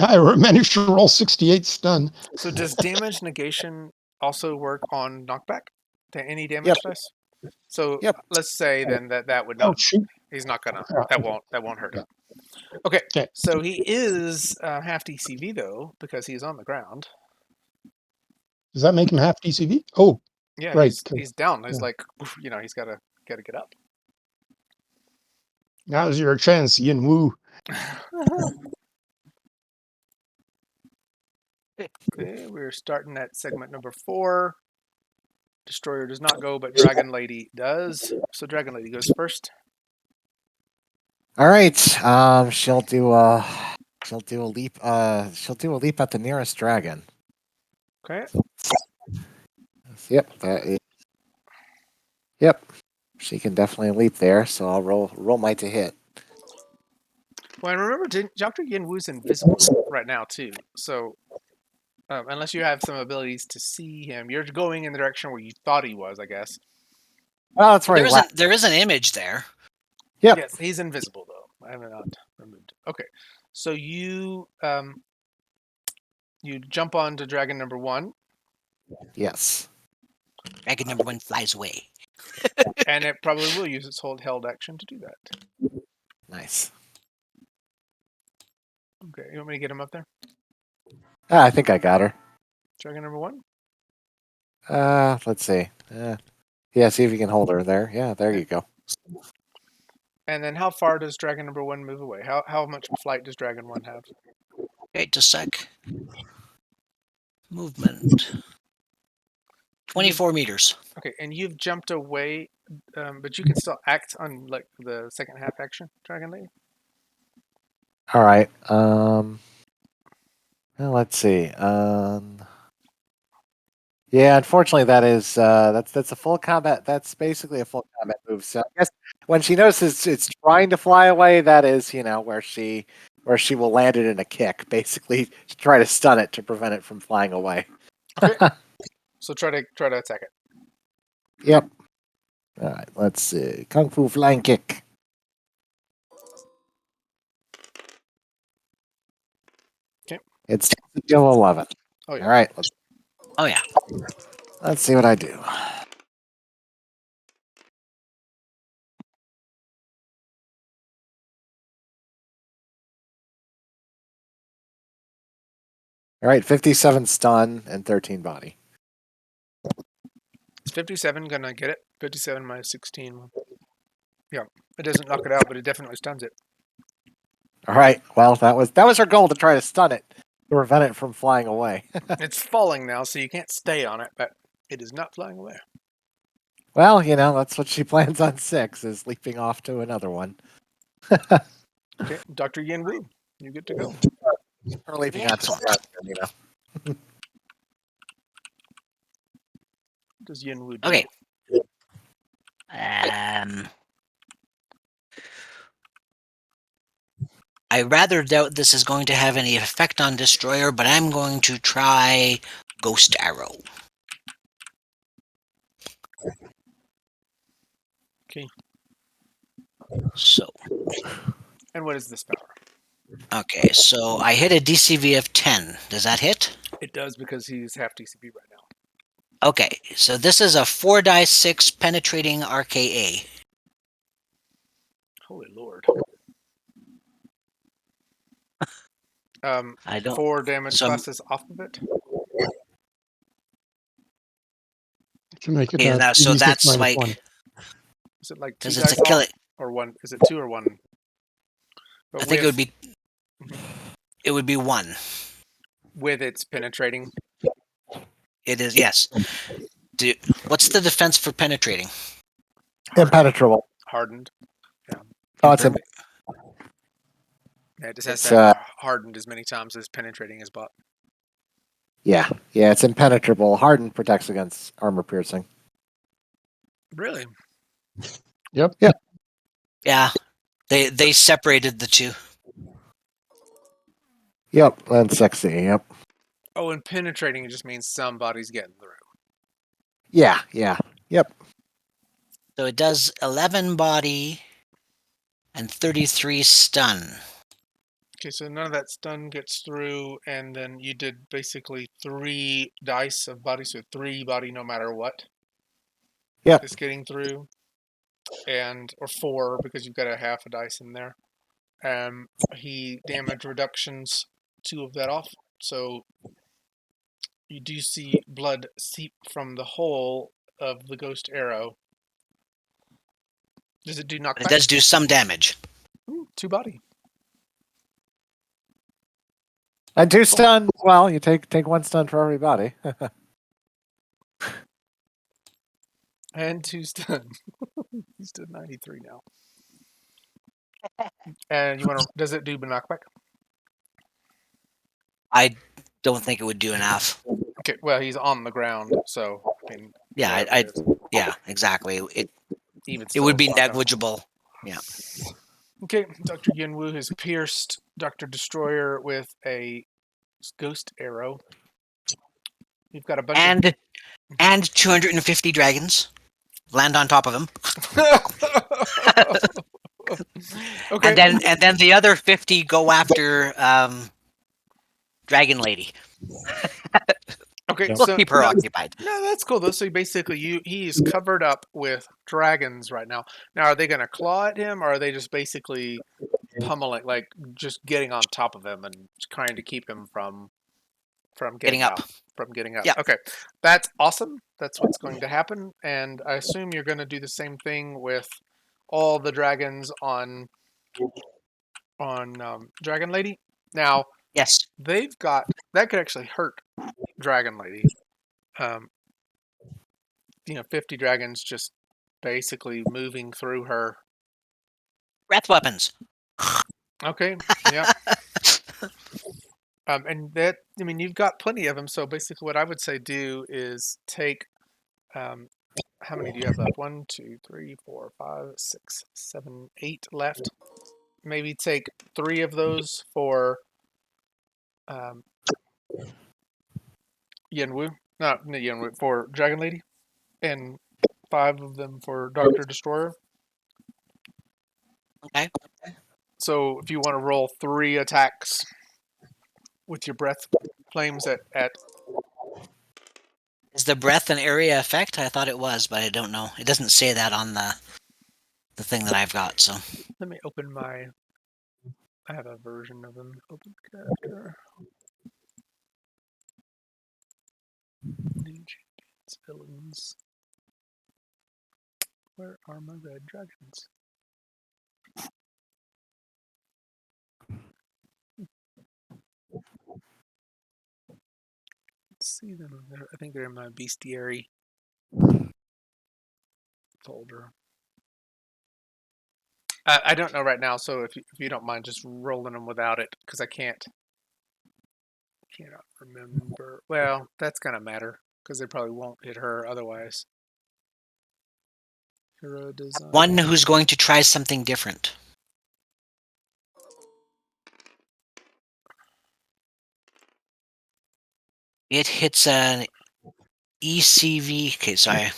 I managed to roll 68 stun. so. Does damage negation also work on knockback to any damage Yep. dice? So Yep. let's say then that would Oh, not. shoot. He's not gonna. Yeah. That won't hurt him. Okay. Okay. So he is half DCV though because he's on the ground. Does that make him half DCV? Oh, Yeah, right. he's down. He's yeah. like, he's gotta get up. Now's your chance, Yin Wu. Okay, we're starting at segment number 4. Destroyer does not go, but Dragon Lady does. So Dragon Lady goes first. All right. She'll do a leap. She'll do a leap at the nearest dragon. Okay. Yep. Yep. She can definitely leap there. So I'll roll my to hit. Well, and remember, Dr. Yin Wu's invisible right now too. So unless you have some abilities to see him, you're going in the direction where you thought he was, I guess. Oh, that's right. There is an image there. Yep. Yes, he's invisible though. I have not removed. Okay, so you you jump onto dragon number 1, Yes. Dragon number 1 flies away. and it probably will use its held action to do that. Nice. Okay, you want me to get him up there? I think I got her. Dragon number 1. Let's see. Yeah, see if you can hold her there. Yeah, there you go. And then how far does dragon number 1 move away? How much flight does dragon 1 have? Wait just a sec. Movement. 24 meters. Okay, and you've jumped away, but you can still act on like the second half action, Dragon Lady. All right. Well, let's see. Yeah, unfortunately, that's a full combat. That's basically a full combat move. So I guess when she notices it's trying to fly away, that is, where she will land it in a kick, basically to try to stun it to prevent it from flying away. Okay. So try to attack it. Yep. All right. Let's see. Kung Fu flying kick. Okay. It's a deal 11. Oh yeah. All right. Oh yeah. Let's see what I do. All right, 57 stun and 13 body. Is 57 gonna get it? 57 minus 16. Yeah, it doesn't knock it out, but it definitely stuns it. All right. Well, that was her goal, to try to stun it to prevent it from flying away. It's falling now, so you can't stay on it, but it is not flying away. Well, that's what she plans on 6, is leaping off to another one. Okay, Dr. Yin Wu, you get to go. Or leaping out to Excellent. What does Yin Wu do? Okay. I rather doubt this is going to have any effect on Destroyer, but I'm going to try Ghost Arrow. Okay. So. And what is this power? Okay, so I hit a DCV of 10. Does that hit? It does because he's half DCP right now. Okay, so this is a 4-6 penetrating RKA. Holy Lord. I don't. 4 damage so- classes off of it. To make it Okay, now, so 3d6 that's minus like 1. Is it like 2 because it's dice a kill off, it. or 1? Is it 2 or 1? But I think with, it would be 1. with its penetrating. It is, yes. What's the defense for penetrating? Impenetrable. Hardened. Oh, it's Yeah, it just has It's, to have hardened as many times as penetrating is bought. yeah, it's impenetrable. Hardened protects against armor piercing. Really? Yep. Yeah, they separated the two. Yep, and 60. Yep. Oh, and penetrating just means somebody's getting through. Yeah. Yep. So it does 11 body and 33 stun. Okay, so none of that stun gets through, and then you did basically 3 dice of body, so 3 body no matter what. Yep. Is getting through, or 4 because you've got a half a dice in there. He damage reductions 2 of that off, so you do see blood seep from the hole of the ghost arrow. Does it do knockback? It does do some damage. 2 body. And 2 stun. Well, you take 1 stun for everybody. And 2 stun. He's to 93 now. And does it do knockback? I don't think it would do enough. Okay, well, he's on the ground, so I mean, Yeah, yeah, exactly. even It would be still, it's not negligible. Yeah. Okay, Dr. Yin Wu has pierced Dr. Destroyer with a ghost arrow. You've got a bunch And 250 dragons land on top of him. of. Okay. And then the other 50 go after Dragon Lady. Okay. We'll So keep her no, occupied. no, that's cool though. So basically, he's covered up with dragons right now. Now, are they going to claw at him, or are they just basically pummeling, like just getting on top of him and trying to keep him from Getting getting up. out, from getting up? Yeah. Okay, that's awesome. That's what's going to happen, and I assume you're going to do the same thing with all the dragons on Dragon Lady. Now Yes. they've got that could actually hurt Dragon Lady. Um, 50 dragons just basically moving through her. Breath weapons. Okay, yeah. And that, I mean, you've got plenty of them. So basically, what I would say do is take, how many do you have left? 1, 2, 3, 4, 5, 6, 7, 8 left. Maybe take 3 of those for um, Yenwu. Not Yenwu, for Dragon Lady. And 5 of them for Dr. Destroyer. Okay. So if you want to roll 3 attacks with your breath flames at Is the breath an area effect? I thought it was, but I don't know. It doesn't say that on the thing that I've got, so. let me open my. I have a version of them. Open character. New champions, villains. Where are my red dragons? Let's see them. I think they're in my bestiary folder. I don't know right now, so if you don't mind just rolling them without it, because I cannot remember. Well, that's gonna matter because they probably won't hit her otherwise. Hero design. One who's going to try something different. It hits an ECV. Okay, sorry.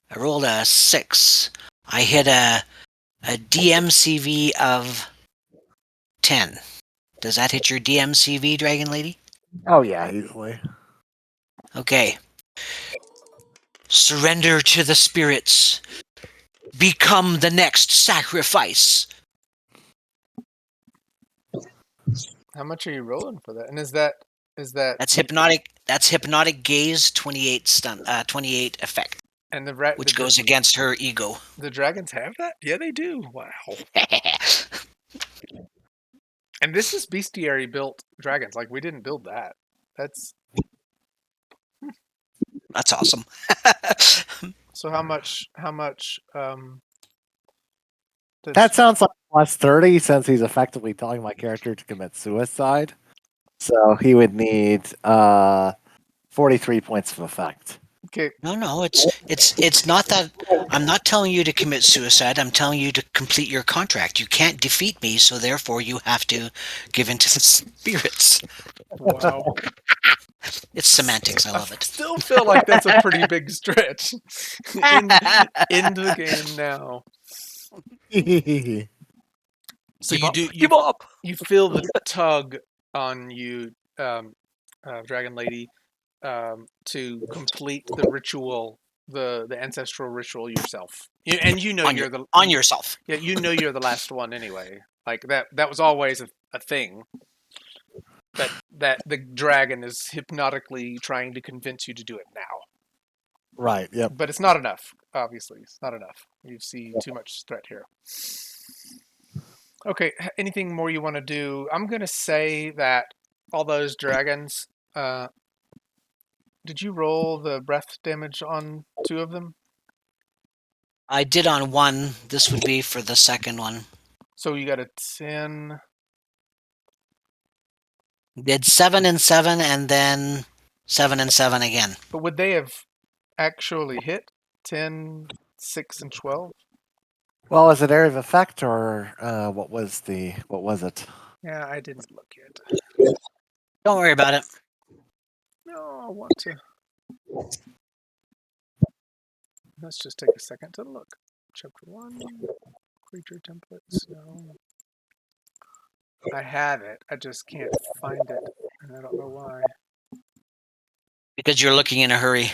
I rolled a 6. I hit a DMCV of 10. Does that hit your DMCV, Dragon Lady? Oh yeah, easily. Okay. Surrender to the spirits. Become the next sacrifice. How much are you rolling for that? And is that That's hypnotic. That's hypnotic gaze 28 stun 28 effect, and which goes against her ego. the dragons have that? Yeah, they do. Wow. And this is bestiary built dragons. Like we didn't build that. That's awesome. so how much That sounds like plus 30 since he's effectively telling my character to commit suicide. So he would need 43 points of effect. okay. No, it's not that. I'm not telling you to commit suicide. I'm telling you to complete your contract. You can't defeat me, so therefore you have to give in to the spirits. Wow. It's semantics. I love it. Still feel like that's a pretty big stretch into the game now. So Give up. You feel the tug on you, Dragon Lady, to complete the ritual, the ancestral ritual yourself. And you know on yourself. Yeah, you know you're the last one anyway. Like that was always a thing. That the dragon is hypnotically trying to convince you to do it now. Right, yep. But it's not enough, obviously. It's not enough. You see too much threat here. Okay, anything more you want to do? I'm going to say that all those dragons, did you roll the breath damage on 2 of them? I did on 1. This would be for the second one. So you got a 10. Did 7 and 7, and then 7 and 7 again. But would they have actually hit 10, 6, and 12? Well, is it area of effect or what was it? Yeah, I didn't look yet. Don't worry about it. No, I want to. Let's just take a second to look. Chapter 1, creature templates. No. I have it. I just can't find it, and I don't know why. Because you're looking in a hurry.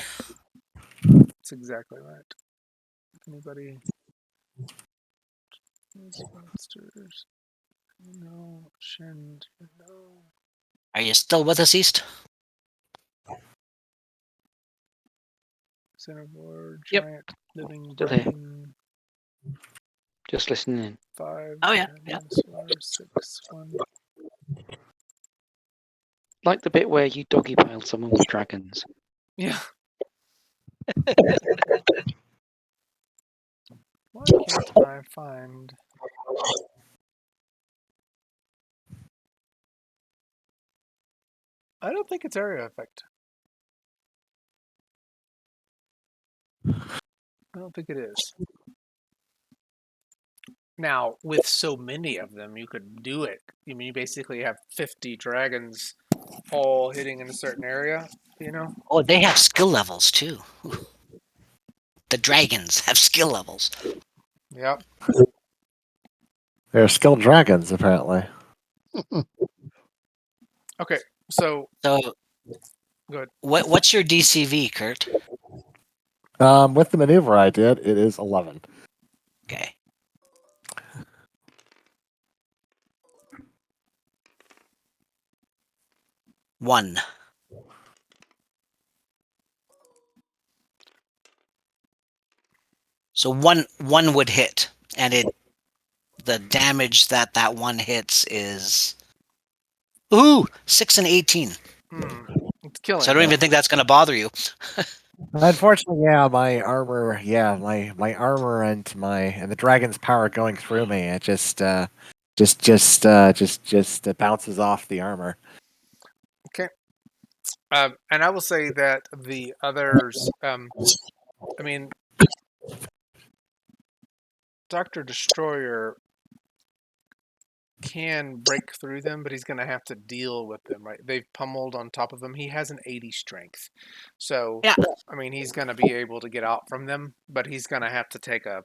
That's exactly right. If anybody is monsters, no, Shind, no. Are you still with us, East? Centerboard, Yep. giant, living Still here. brain, Just listening in. 5, Oh, yeah, yeah. dinosaur, 6, 1. Like the bit where you doggy pile someone with dragons. Yeah. Why can't I find? I don't think it's area effect. I don't think it is. Now, with so many of them, you could do it. I mean, you basically have 50 dragons all hitting in a certain area, you know? Oh, they have skill levels too. Ooh. The dragons have skill levels. Yep. They're skilled dragons, apparently. Okay, so So, good. what's your DCV, Kurt? With the maneuver I did, it is 11. Okay. One. So one would hit, and the damage that one hits is 6 and 18. It's killing. So I don't even think that's going to bother you. Unfortunately, my armor, my armor and the dragon's power going through me, it just bounces off the armor. Okay. And I will say that the others, I mean, Dr. Destroyer can break through them, but he's going to have to deal with them, right? They've pummeled on top of him. He has an 80 strength. So, Yeah. I mean, he's going to be able to get out from them, but he's going to have to take a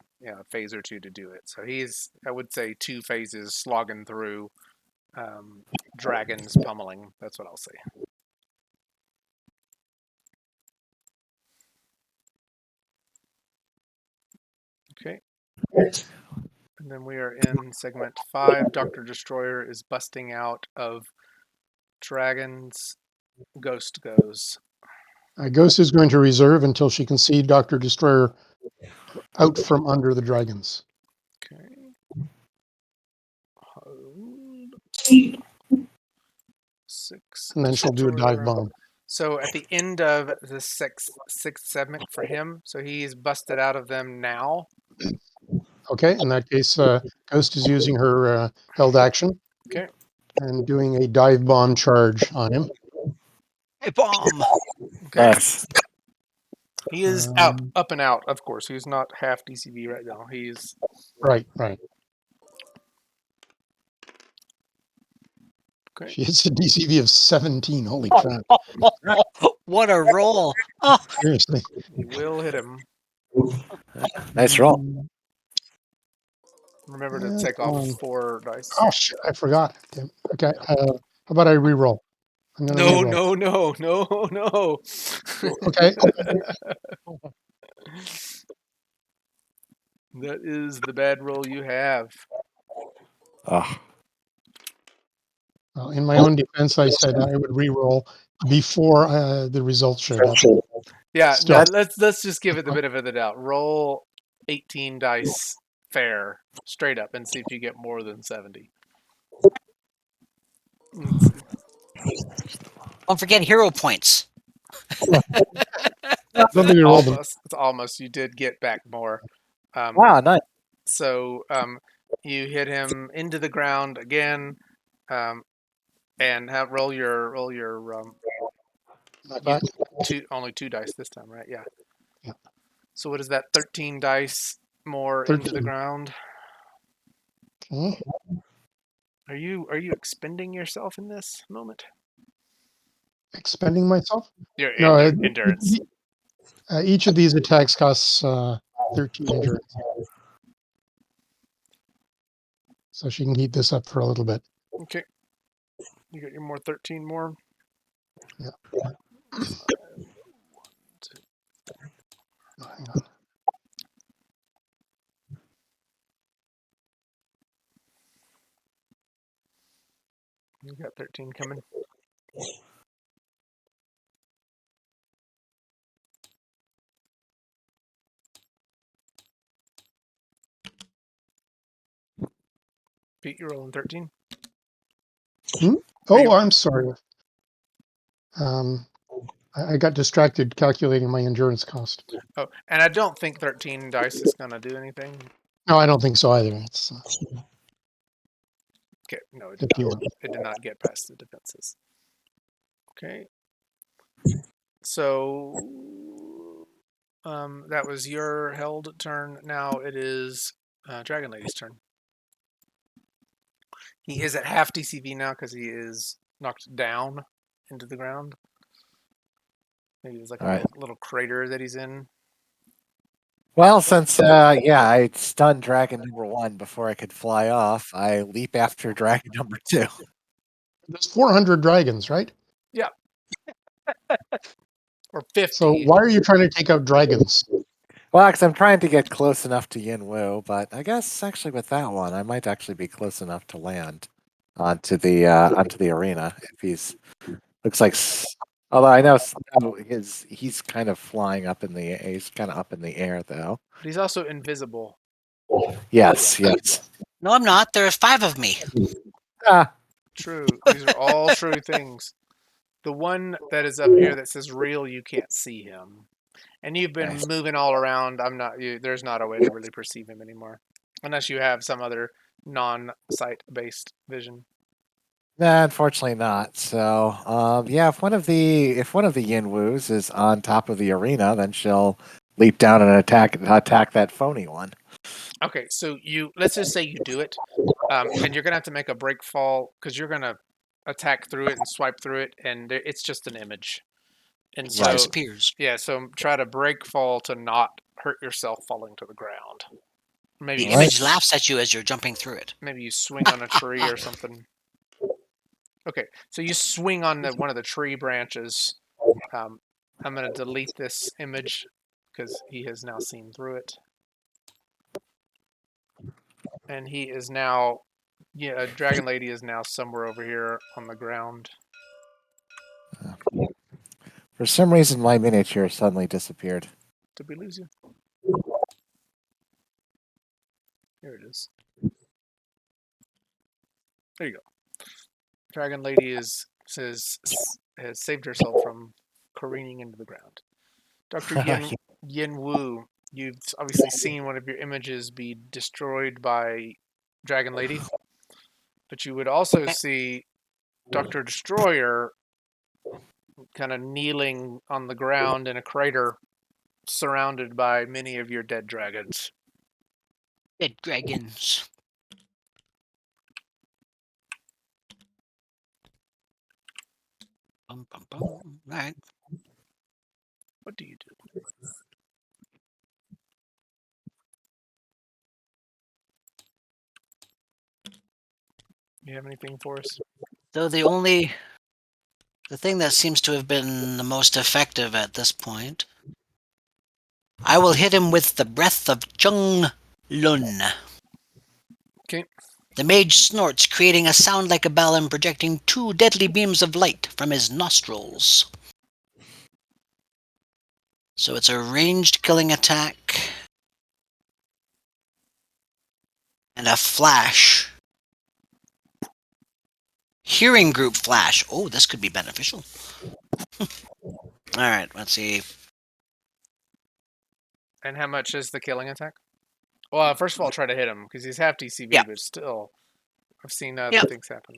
phase or two to do it. So he's, I would say, 2 phases slogging through dragons pummeling. That's what I'll say. Okay. And then we are in segment 5. Dr. Destroyer is busting out of dragons. Ghost goes. Ghost is going to reserve until she can see Dr. Destroyer out from under the dragons. Okay. Hold. 6. And then she'll do a dive Destroyer. bomb. So at the end of the sixth segment for him, so he's busted out of them now. Okay, in that case, Ghost is using her held action. Okay. And doing a dive bomb charge on him. Hey, bomb! Okay. Yes. He is up and out, of course. He's not half DCV right now. He's Right. okay. She hits a DCV of 17. Holy crap. What a roll! Oh, Seriously. He will hit him. Nice roll. Remember to take off 4 dice. Oh, shit. I forgot. Damn. Okay. How about I re-roll? I'm going to re-roll. No. Okay. That is the bad roll you have. Oh. Well, in my own defense, I said I would re-roll before the results showed up. Yeah, Still. let's just give it the benefit of the doubt. Roll 18 dice fair, straight up, and see if you get more than 70. Let's see. don't forget hero points. Something you rolled them. It's almost. You did get back more. Wow, nice. So you hit him into the ground again, and roll your only 2 dice this time, right? Yeah. Yeah. So what is that? 13 dice more into the 13. ground. Okay. Are you expending yourself in this moment? Expending myself? Your No, endurance. each of these attacks costs 13 endurance. So she can keep this up for a little bit. Okay. You got your more 13 more. Yeah. 5, 1, 2. Oh, hang on. You got 13 coming. Pete, you're rolling 13. Oh, you- I'm sorry. I got distracted calculating my endurance cost. Oh, and I don't think 13 dice is going to do anything. No, I don't think so either. It's Okay, no, it did not. 51. It did not get past the defenses. Okay. So that was your held turn. Now it is Dragon Lady's turn. He is at half DCV now because he is knocked down into the ground. Maybe there's like a All right. little crater that he's in. Well, since I stunned dragon number 1 before I could fly off, I leap after dragon number 2. There's 400 dragons, right? Yeah. Or 50. So why are you trying to take out dragons? Well, because I'm trying to get close enough to Yin Wu, but I guess actually with that one, I might actually be close enough to land onto the arena if he's looks like. Although I know he's kind of flying up in the he's kind of up in the air though. But he's also invisible. Yes, yes. No, I'm not. There are 5 of me. Ah, True. These are all true things. The one that is up here that says real, you can't see him. And you've been nice. moving all around. There's not a way to really perceive him anymore. Unless you have some other non-sight based vision. Nah, unfortunately not. So, yeah, if one of the Yin Wus is on top of the arena, then she'll leap down and attack that phony one. Okay, so let's just say you do it. And you're gonna have to make a break fall because you're gonna attack through it and swipe through it, and it's just an image. And It just Right. so disappears. yeah, so try to break fall to not hurt yourself falling to the ground. Maybe The All right. image laughs at you as you're jumping through it. maybe you swing on a tree or something. Okay, so you swing on one of the tree branches. I'm gonna delete this image because he has now seen through it, and he is now, yeah, Dragon Lady is now somewhere over here on the ground. For some reason, my miniature suddenly disappeared. Did we lose you? Here it is. There you go. Dragon Lady has saved herself from careening into the ground. Dr. Yin Wu, you've obviously seen one of your images be destroyed by Dragon Lady, but you would also see Dr. Destroyer kind of kneeling on the ground in a crater surrounded by many of your dead dragons. Dead dragons. Bum, bum, bum. All right. What do you do? You have anything for us? So the thing that seems to have been the most effective at this point, I will hit him with the breath of Chung Lun. Okay. The mage snorts, creating a sound like a bell and projecting 2 deadly beams of light from his nostrils. So it's a ranged killing attack. And a flash. Hearing group flash. Oh, this could be beneficial. Alright, let's see. And how much is the killing attack? Well, first of all, try to hit him because he's half DCV, Yeah. but still, I've seen other Yeah. things happen.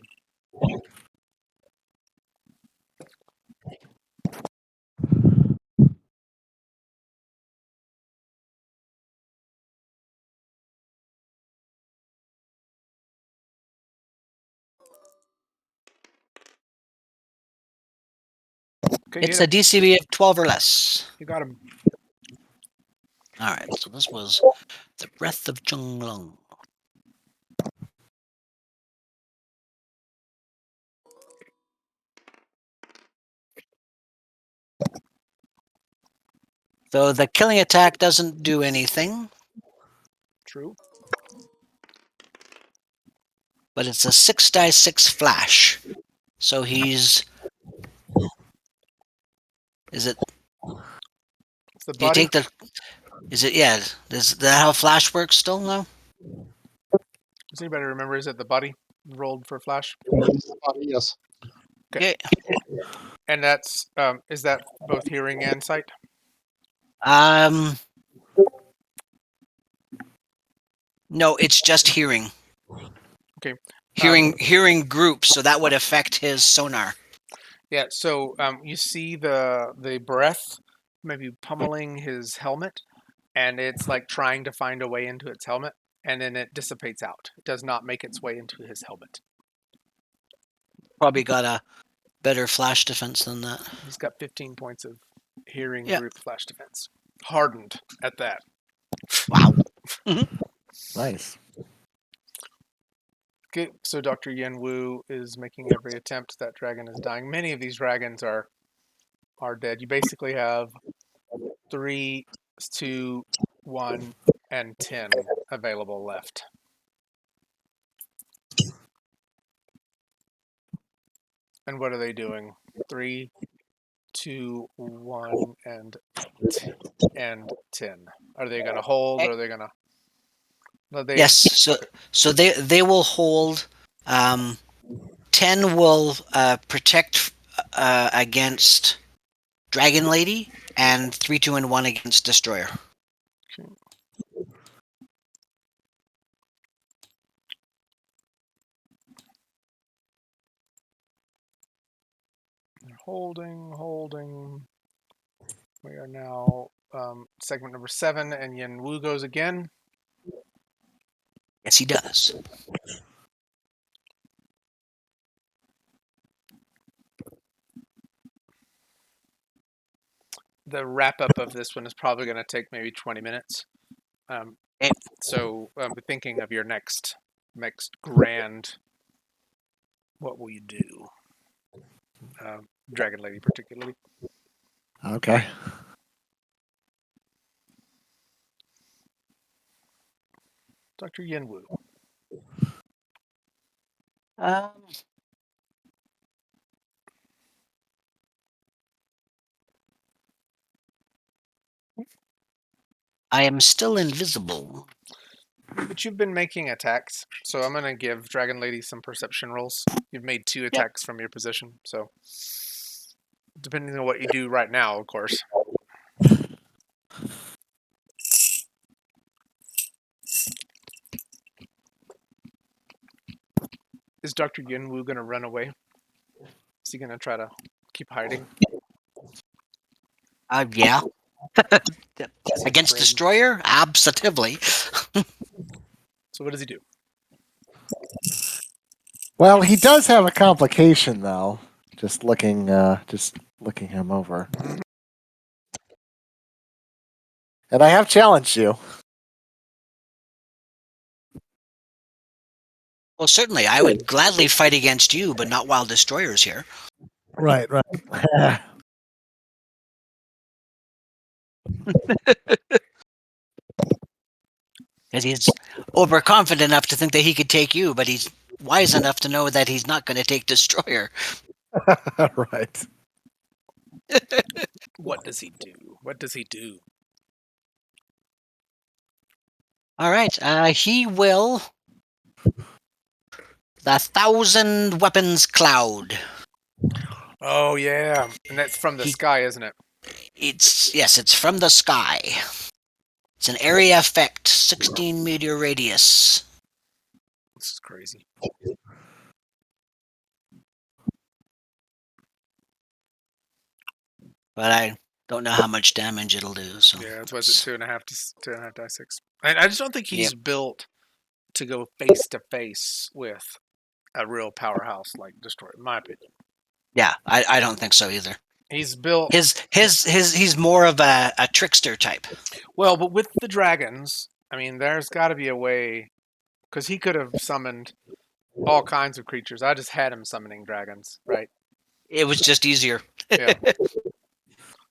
Okay, It's hit a him. DCB of 12 or less. You got him. Alright, so this was the Breath of Zhenglong. So the killing attack doesn't do anything, True. but it's a 6 die 6 flash. So he's... Is it... It's the Do you body. take the... Is it... Yeah, is that how flash works still? No? Does anybody remember? Is it the body rolled for flash? Yes. Okay. Yeah. And that's is that both hearing and sight? No, it's just hearing. Okay. Hearing groups, so that would affect his sonar. Yeah. So you see the breath maybe pummeling his helmet, and it's like trying to find a way into its helmet, and then it dissipates out. It does not make its way into his helmet. Probably got a better flash defense than that. He's got 15 points of hearing Yeah. group flash defense. Hardened at that. Wow. Nice. Okay, so Dr. Yin Wu is making every attempt. That dragon is dying. Many of these dragons are dead. You basically have 3, 2, 1, and 10 available left. And what are they doing? 3, 2, 1, and 10. Are they going to hold, or are they going to? No, they. Yes. So they will hold. 10 will protect against Dragon Lady, and 3, 2, and 1 against Destroyer. Okay. Holding. We are now segment number 7, and Yin Wu goes again. Yes, he does. The wrap up of this one is probably going to take maybe 20 minutes. Okay. So be thinking of your next grand. What will you do? Dragon Lady particularly. Okay. Dr. Yin Wu. I am still invisible. But you've been making attacks, so I'm going to give Dragon Lady some perception rolls. You've made 2 attacks from your position, so depending on what you do right now, of course. Is Dr. Yin Wu going to run away? Is he going to try to keep hiding? Yeah. Is he Against afraid? Destroyer? Absolutely. So what does he do? Well, he does have a complication, though. Just looking him over. And I have challenged you. Well, certainly, I would gladly fight against you, but not while Destroyer's here. Right. Because he's overconfident enough to think that he could take you, but he's wise enough to know that he's not going to take Destroyer. Right. What does he do? What does he do? All right. He will... The 1,000 Weapons Cloud. Oh, yeah. And that's from the sky, isn't it? It's from the sky. It's an area effect, 16-meter radius. This is crazy. But I don't know how much damage it'll do. So Yeah, it was it 2.5 die 6. I just don't think he's built to go face to face with a real powerhouse like Destroyer, in my opinion. Yeah, I don't think so either. He's built He's more of a trickster type. well, but with the dragons, I mean, there's got to be a way because he could have summoned all kinds of creatures. I just had him summoning dragons, right? It was just easier. Yeah.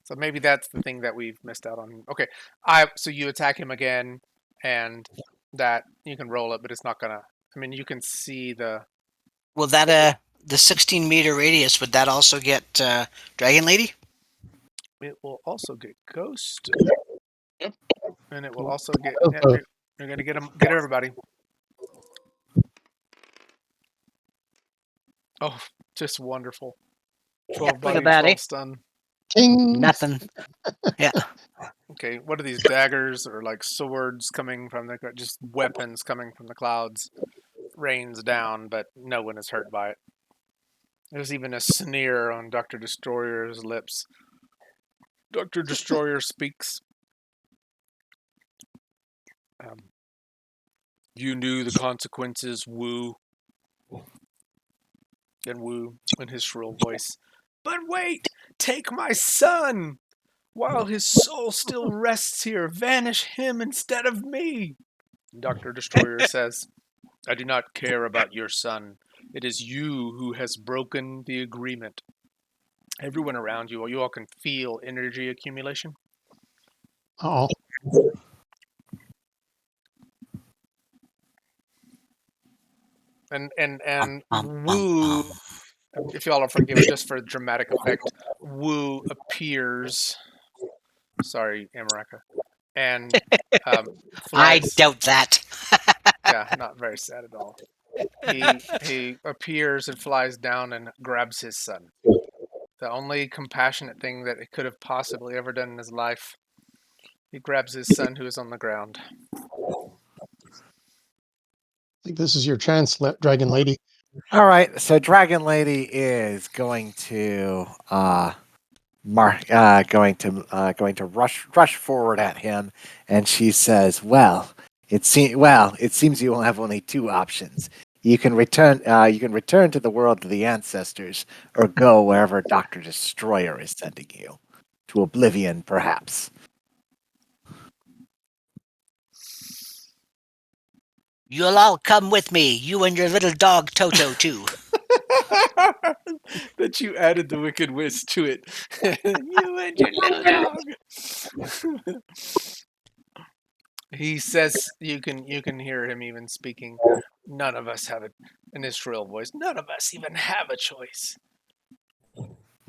So maybe that's the thing that we've missed out on. Okay, so you attack him again, and that you can roll it, but it's not gonna. I mean, you can see Will that the 16-meter radius, would that also get Dragon Lady? it will also get ghost, Yep. and it will also get. Oh, Yeah, oh. you're gonna get everybody. Oh, just wonderful. 12 Look body, at that, 12 stun. Ting. Nothing. Yeah. Okay, what are these daggers or like swords coming from the just weapons coming from the clouds? Rains down, but no one is hurt by it. There's even a sneer on Dr. Destroyer's lips. Dr. Destroyer speaks. You knew the consequences, Wu. And Wu, in his shrill voice. But wait! Take my son! While his soul still rests here, vanish him instead of me! Dr. Destroyer says, I do not care about your son. It is you who has broken the agreement. Everyone around you all can feel energy accumulation. Oh, And Wu, if y'all will forgive it, just for dramatic effect, Wu appears. Sorry, Amaraka, and I flies. doubt that. Yeah, not very sad at all. He appears and flies down and grabs his son. The only compassionate thing that he could have possibly ever done in his life. He grabs his son who is on the ground. I think this is your chance, Dragon Lady. All right, so Dragon Lady is going to going to rush forward at him, and she says, it seems you will have only two options. You can return to the world of the ancestors, or go wherever Doctor Destroyer is sending you, to oblivion, perhaps." You'll all come with me, you and your little dog Toto too. That you added the Wicked Witch to it. You and your little dog. He says you can hear him even speaking. None of us have it in his shrill voice. None of us even have a choice.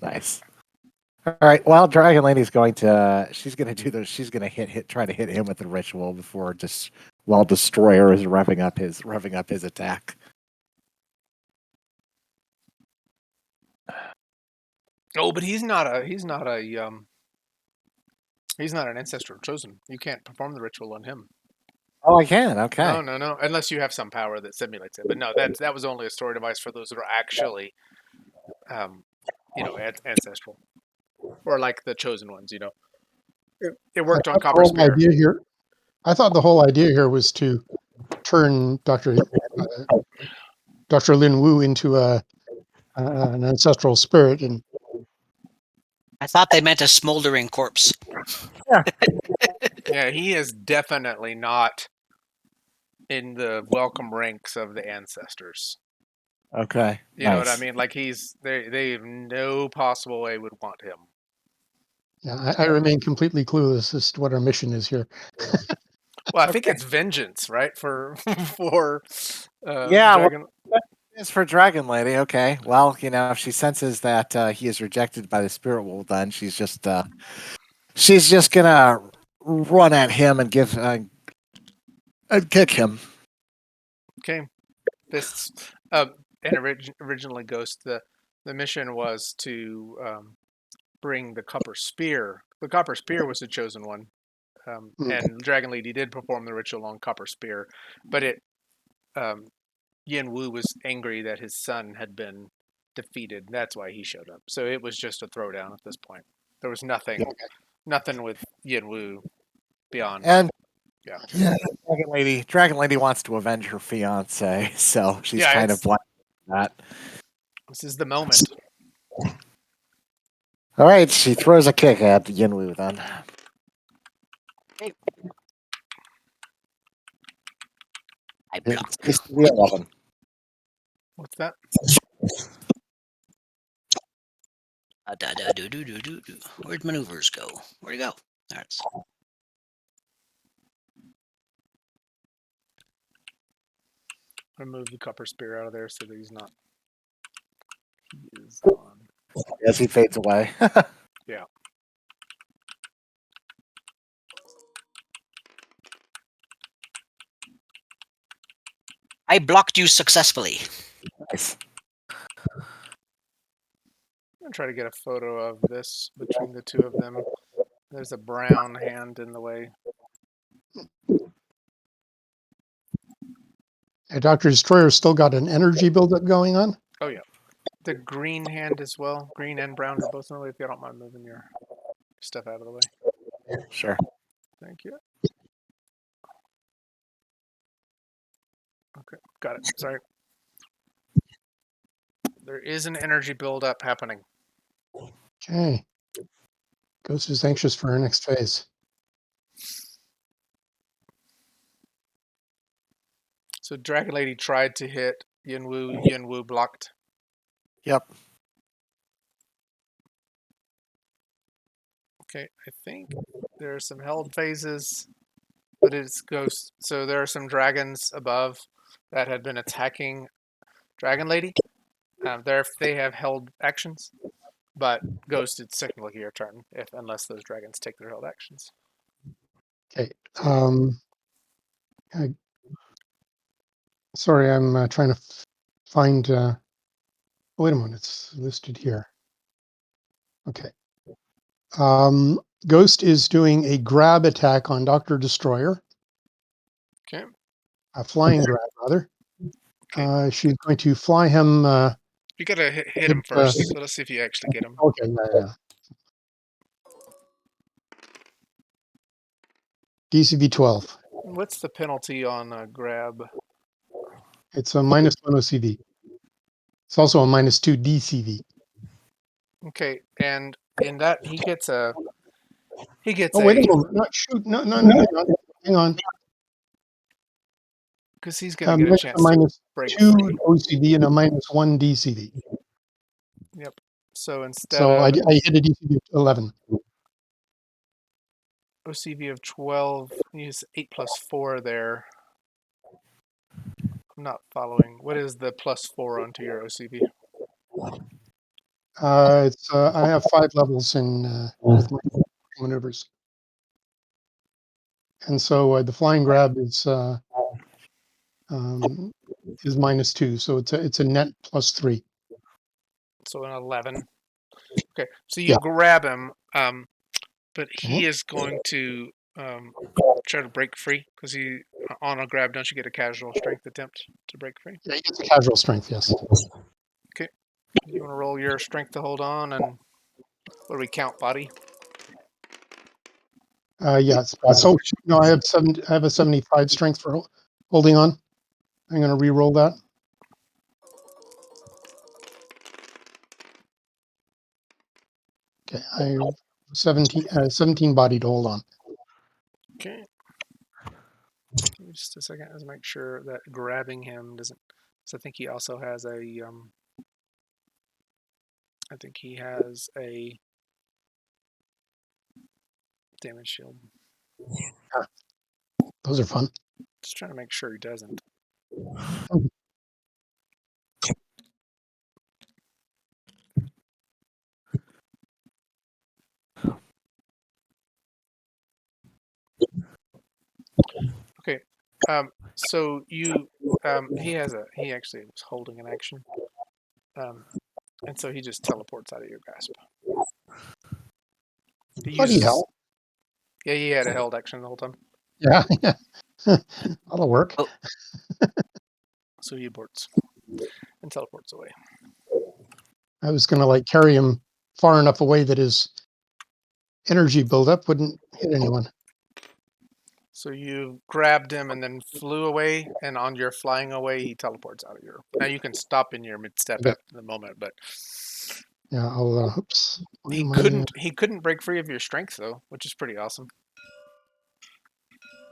Nice. All right. Well, Dragon Lady's going to she's going to do those. She's going to try to hit him with the ritual before while Destroyer is revving up his attack. Oh, but he's not an ancestral chosen. You can't perform the ritual on him. Oh, I can. Okay. No. Unless you have some power that simulates it. But no, that was only a story device for those that are actually, ancestral, or like the chosen ones. It worked on Copper Spear. I thought the whole idea here was to turn Dr. Lin Wu into an ancestral spirit, and I thought they meant a smoldering corpse. Yeah, he is definitely not in the welcome ranks of the ancestors. Okay. You know what I mean? Like they have no possible way would want him. yeah, I remain completely clueless as to what our mission is here. Well, I think it's vengeance, right? For Yeah. Dragon. It's for Dragon Lady. Okay. Well, if she senses that he is rejected by the spirit world, then she's just gonna run at him and and kick him. Okay, fists. Originally, Ghost. The mission was to bring the copper spear. The copper spear was the chosen one, and Dragon Lady did perform the ritual on copper spear, but Yin Wu was angry that his son had been defeated. That's why he showed up. So it was just a throwdown at this point. There was nothing with Yin Wu beyond. And yeah, Dragon Lady wants to avenge her fiance, so she's kind of like that. This is the moment. All right, she throws a kick at Yin Wu then. I block. It's the 11. What's that? Where'd maneuvers go? Where'd it go? There it is. I'm gonna move the copper spear out of there so that he's not. He is on. As he fades away. Yeah. I blocked you successfully. Nice. I'm gonna try to get a photo of this between the two of them. There's a brown hand in the way. Dr. Destroyer still got an energy buildup going on. Oh yeah. The green hand as well. Green and brown are both in the way. If you don't mind moving your stuff out of the way. Sure. Thank you. Okay, got it. Sorry. There is an energy buildup happening. Okay. Ghost is anxious for her next phase. So Dragon Lady tried to hit Yin Wu. Yin Wu blocked. Yep. Okay, I think there are some held phases, but it's ghost. So there are some dragons above that had been attacking Dragon Lady. They have held actions, but ghost it's technically your turn unless those dragons take their held actions. Okay. Sorry, I'm trying to find. Wait a minute, it's listed here. Okay. Ghost is doing a grab attack on Dr. Destroyer. Okay. A flying grab, rather. Okay. She's going to fly him. You gotta hit him first. So let's see if you actually get him. Okay, yeah. DCV 12. What's the penalty on a grab? It's a -1 OCV. It's also a -2 DCV. Okay, and in that he gets a Oh, wait a moment. Not shoot. No. Hang on. because he's gonna get a It's a chance to break -2 free. OCV and a -1 DCV. Yep. So instead So I of hit a DCV of 11. OCV of 12, use 8 plus 4 there. I'm not following. What is the plus 4 onto your OCV? It's I have 5 levels in with my maneuvers, and so the flying grab is -2, so it's a net +3. So an 11. Okay, so you Yeah. grab him, but he Mhm. is going to try to break free because he on a grab. Don't you get a casual strength attempt to break free? Yeah, he gets a casual strength. Yes. Okay, you want to roll your strength to hold on, and what do we count? Body. Yes. Oh no, I have a 75 strength for holding on. I'm going to re-roll that. Okay, I 17 body to hold on. Okay. Give me just a second. Let's make sure that grabbing him doesn't. So I think he also has a. I think he has a damage shield. Those are fun. Just trying to make sure he doesn't. Okay. So you. He actually was holding an action. And so he just teleports out of your grasp. He Bloody uses. hell. Yeah, he had a held action the whole time. Yeah. That'll work. Oh. So he aborts and teleports away. I was going to carry him far enough away that his energy buildup wouldn't hit anyone. So you grabbed him and then flew away, and on your flying away, he teleports out of your. Now you can stop in your mid step Okay. at the moment, but Yeah, I'll, oops. Why He am I, couldn't break free of your strength though, which is pretty awesome.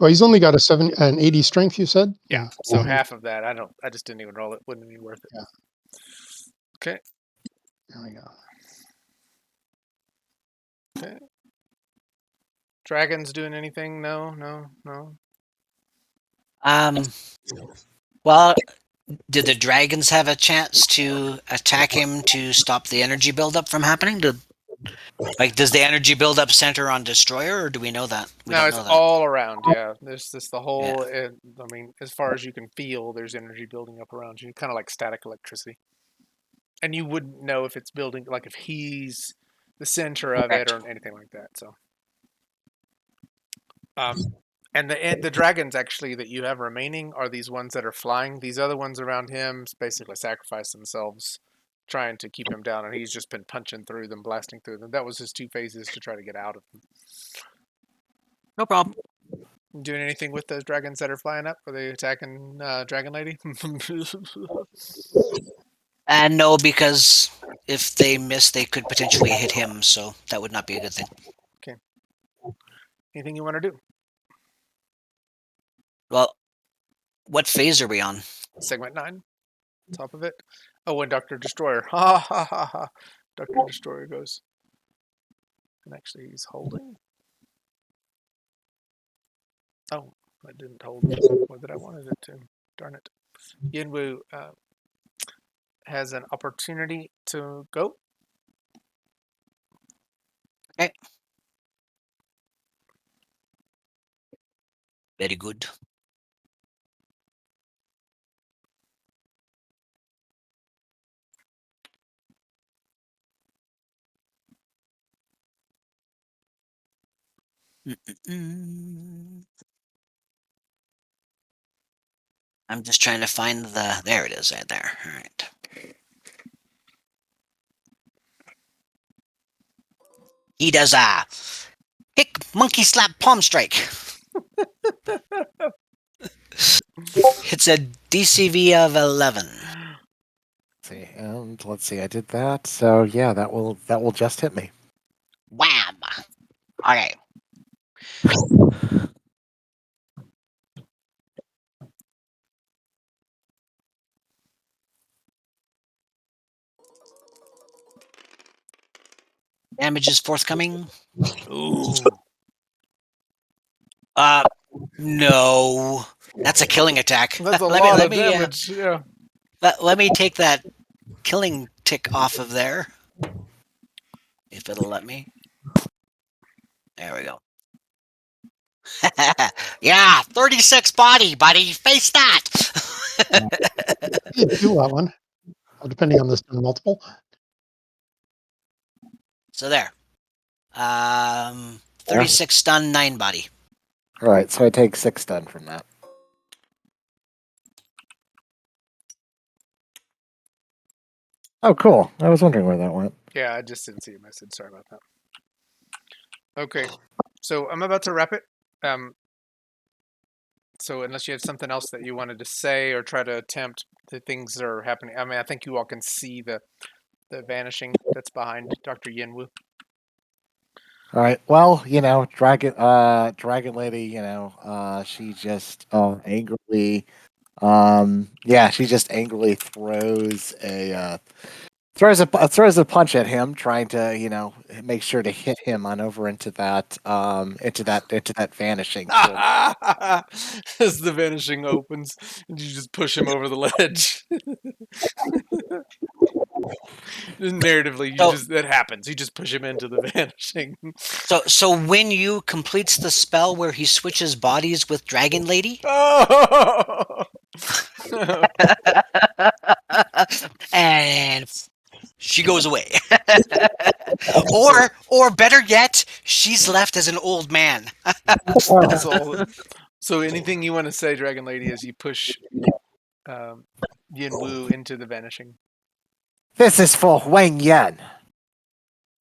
oh, he's only got an 80 strength, you said? Yeah. So half of that, I just didn't even roll it. Wouldn't be worth it. Yeah. Okay. There we go. Okay. Dragons doing anything? No. Well, did the dragons have a chance to attack him to stop the energy buildup from happening? Does the energy buildup center on Destroyer, or do we know that? We No, don't it's know that. all around. Yeah. There's this the Yeah. whole. I mean, as far as you can feel, there's energy building up around you, kind of like static electricity. And you wouldn't know if it's building, like if he's the center of it or anything like that. So, and the dragons actually that you have remaining are these ones that are flying. These other ones around him basically sacrifice themselves trying to keep him down, and he's just been punching through them, blasting through them. That was his 2 phases to try to get out of them. No problem. Doing anything with those dragons that are flying up? Are they attacking Dragon Lady? And no, because if they miss, they could potentially hit him, so that would not be a good thing. Okay. Anything you want to do? Well, what phase are we on? Segment 9, top of it. Oh, and Dr. Destroyer. Ha ha ha ha. Dr. Destroyer goes. And actually, he's holding. Oh, I didn't hold what that I wanted it to. Darn it. Yin Wu has an opportunity to go. Okay. Very good. I'm just trying to find the. There it is, right there. All right. He does a kick, monkey slap, palm strike. It's a DCV of 11. See, and let's see, I did that. So yeah, that will just hit me. Wham! Okay. Damage is forthcoming. Ooh. No. That's a killing attack. That's a let me lot let of me damage. Yeah. let me take that killing tick off of there. If it'll let me. There we go. Yeah, 36 body, buddy. Face that. You feel that one, depending on the stun multiple. So there. 36 stun, 9 body. All right, so I take 6 stun from that. Oh, cool. I was wondering where that went. Yeah, I just didn't see your message. Sorry about that. Okay. So I'm about to wrap it. So unless you had something else that you wanted to say or try to attempt the things that are happening. I mean, I think you all can see the vanishing that's behind Dr. Yin Wu. All right. Well, Dragon Lady, she just angrily, she just angrily throws a punch at him, trying to make sure to hit him on over into that vanishing. As the vanishing opens, and you just push him over the ledge. Narratively, that happens. You just push him into the vanishing. So when you completes the spell where he switches bodies with Dragon Lady, Oh! and she goes away. or better yet, she's left as an old man. That's all. So anything you want to say, Dragon Lady, as you push Yin Wu into the vanishing? This is for Wang Yan.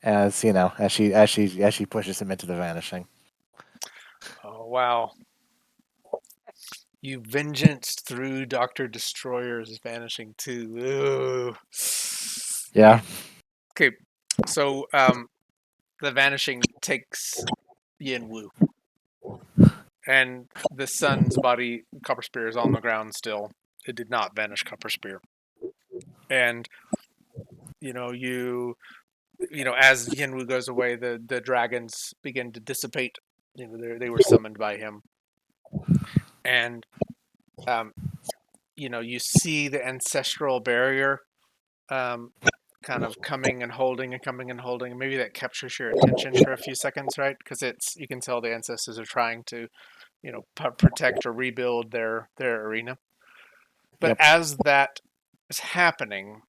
As she pushes him into the vanishing. Oh wow! You vengeance through Dr. Destroyer's vanishing too. Ooh. Yeah. Okay, So the vanishing takes Yin Wu, and the sun's body, Copper Spear, is on the ground still. It did not vanish Copper Spear, and you as Yin Wu goes away, the dragons begin to dissipate. They were summoned by him, and you see the ancestral barrier kind of coming and holding and coming and holding. Maybe that captures your attention for a few seconds, right? Because you can tell the ancestors are trying to, protect or rebuild their arena. But Yep. as that is happening,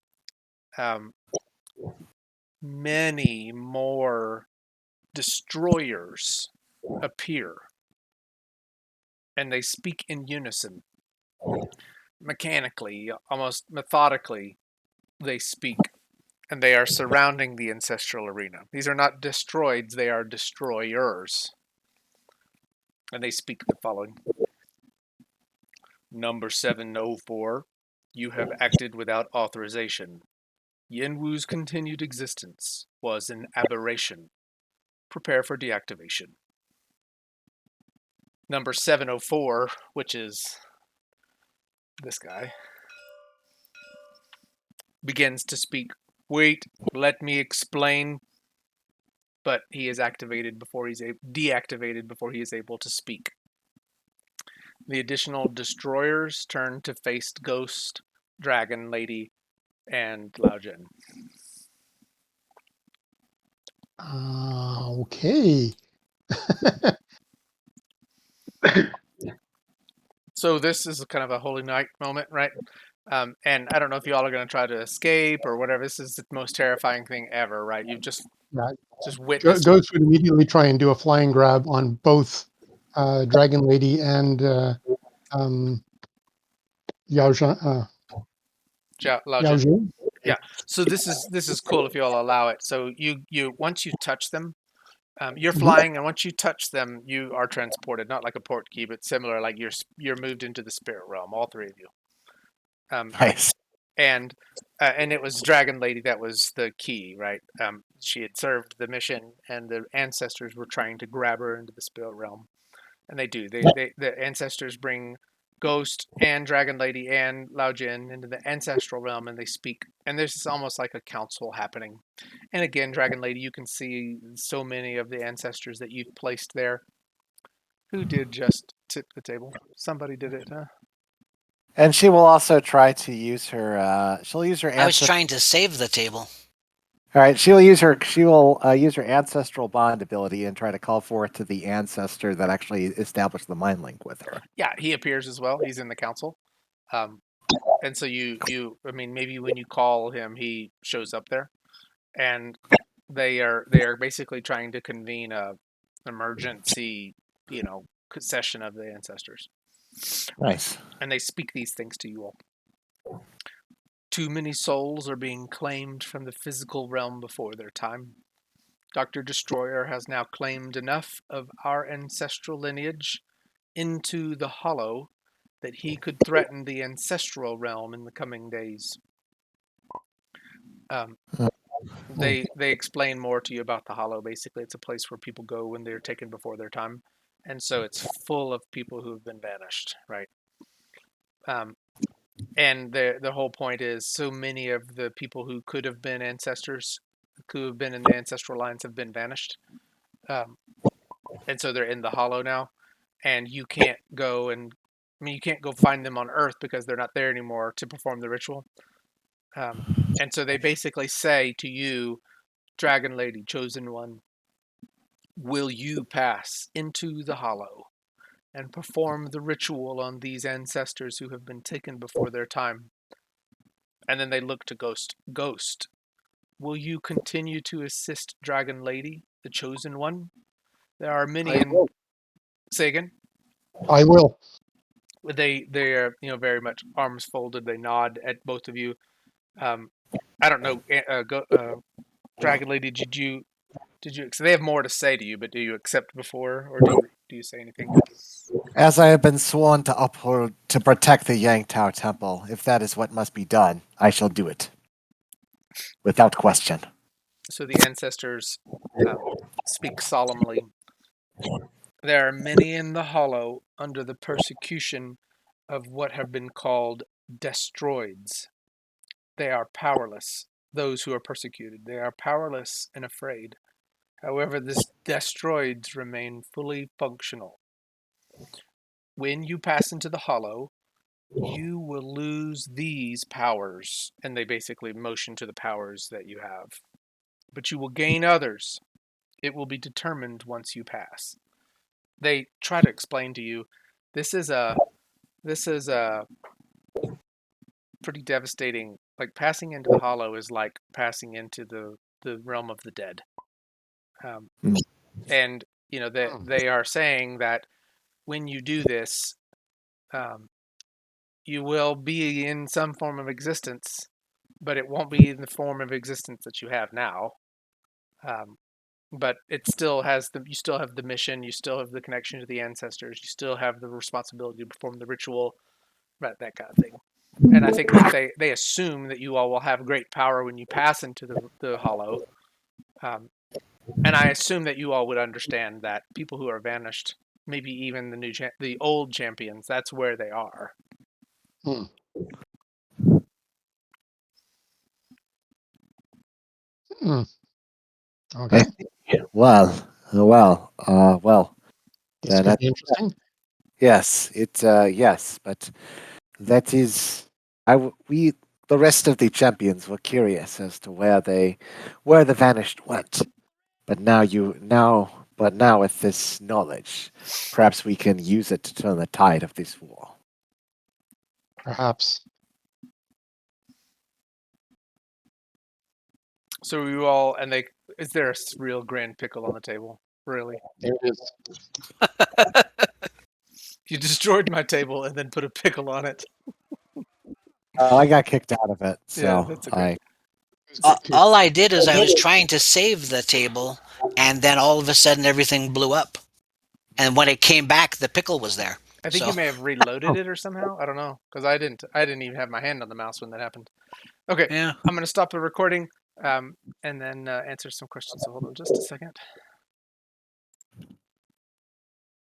many more destroyers appear, and they speak in unison, mechanically, almost methodically. They speak, and they are surrounding the ancestral arena. These are not destroyeds, they are destroyers. And they speak the following. Number 704, you have acted without authorization. Yin Wu's continued existence was an aberration. Prepare for deactivation. Number 704, which is this guy, begins to speak. Wait, let me explain. But he is activated before he's deactivated before he is able to speak. The additional destroyers turn to face Ghost, Dragon Lady, and Lao Jin. Okay. So this is kind of a holy night moment, right? And I don't know if you all are going to try to escape or whatever. This is the most terrifying thing ever, right? You've just Yeah. witnessed. Ghost would immediately try and do a flying grab on both Dragon Lady and Yao Lao Jin. Jin. Yeah. So this is cool if you all allow it. So you once you touch them, you're Mhm. flying, and once you touch them, you are transported. Not like a port key, but similar. Like you're moved into the spirit realm. All three of you. Nice. And it was Dragon Lady that was the key, right? She had served the mission, and the ancestors were trying to grab her into the spirit realm, and they do. The ancestors bring Ghost and Dragon Lady and Lao Jin into the ancestral realm, and they speak. And this is almost like a council happening. And again, Dragon Lady, you can see so many of the ancestors that you've placed there. Who did just tip the table? Somebody did it, huh? And she will also try to use her. She'll use her. I was trying to save the table. All right, she will use her. She will use her ancestral bond ability and try to call forth to the ancestor that actually established the mind link with her. Yeah, he appears as well. He's in the council. And so I mean, maybe when you call him, he shows up there, and they are basically trying to convene a emergency, session of the ancestors, Nice. and they speak these things to you all. Too many souls are being claimed from the physical realm before their time. Dr. Destroyer has now claimed enough of our ancestral lineage into the hollow that he could threaten the ancestral realm in the coming days. They explain more to you about the hollow. Basically, it's a place where people go when they're taken before their time, and so it's full of people who have been vanished, right? And the whole point is, so many of the people who could have been ancestors, who have been in the ancestral lines, have been vanished, and so they're in the hollow now, and you can't go you can't go find them on Earth because they're not there anymore to perform the ritual. And so they basically say to you, Dragon Lady, Chosen One, will you pass into the hollow and perform the ritual on these ancestors who have been taken before their time? And then they look to Ghost. Ghost, will you continue to assist Dragon Lady, the Chosen One? There are many in... Say again? I will. They are, very much arms folded. They nod at both of you. I don't know, Dragon Lady, did you? So they have more to say to you, but do you accept before, or do you say anything? As I have been sworn to uphold to protect the Yang Tao Temple, if that is what must be done, I shall do it. Without question. So the ancestors speak solemnly. There are many in the hollow under the persecution of what have been called destroids. They are powerless, those who are persecuted. They are powerless and afraid. However, the destroids remain fully functional. When you pass into the hollow, you will lose these powers. And they basically motion to the powers that you have. But you will gain others. It will be determined once you pass. They try to explain to you this is a pretty devastating. Like passing into the hollow is like passing into the realm of the dead. Mm. And you know that they are saying that when you do this, you will be in some form of existence, but it won't be in the form of existence that you have now. But it still has you still have the mission, you still have the connection to the ancestors, you still have the responsibility to perform the ritual, that kind of thing. And I think that they assume that you all will have great power when you pass into the hollow. And I assume that you all would understand that people who are vanished, maybe even the old champions, that's where they are. Hmm. Hmm. Okay. Well. This could be interesting. Yes, yes, but that is, we the rest of the champions were curious as to where the vanished went. But now with this knowledge, perhaps we can use it to turn the tide of this war. Perhaps. So you all, and is there a real grand pickle on the table? Really? There it is. You destroyed my table and then put a pickle on it. I got kicked out of it, Yeah, so that's okay. All I did is I was trying to save the table, and then all of a sudden everything blew up. And when it came back, the pickle was there. I think So you may have reloaded it or somehow. I don't know, because I didn't even have my hand on the mouse when that happened. Okay, yeah. I'm going to stop the recording and then answer some questions. So hold on just a second.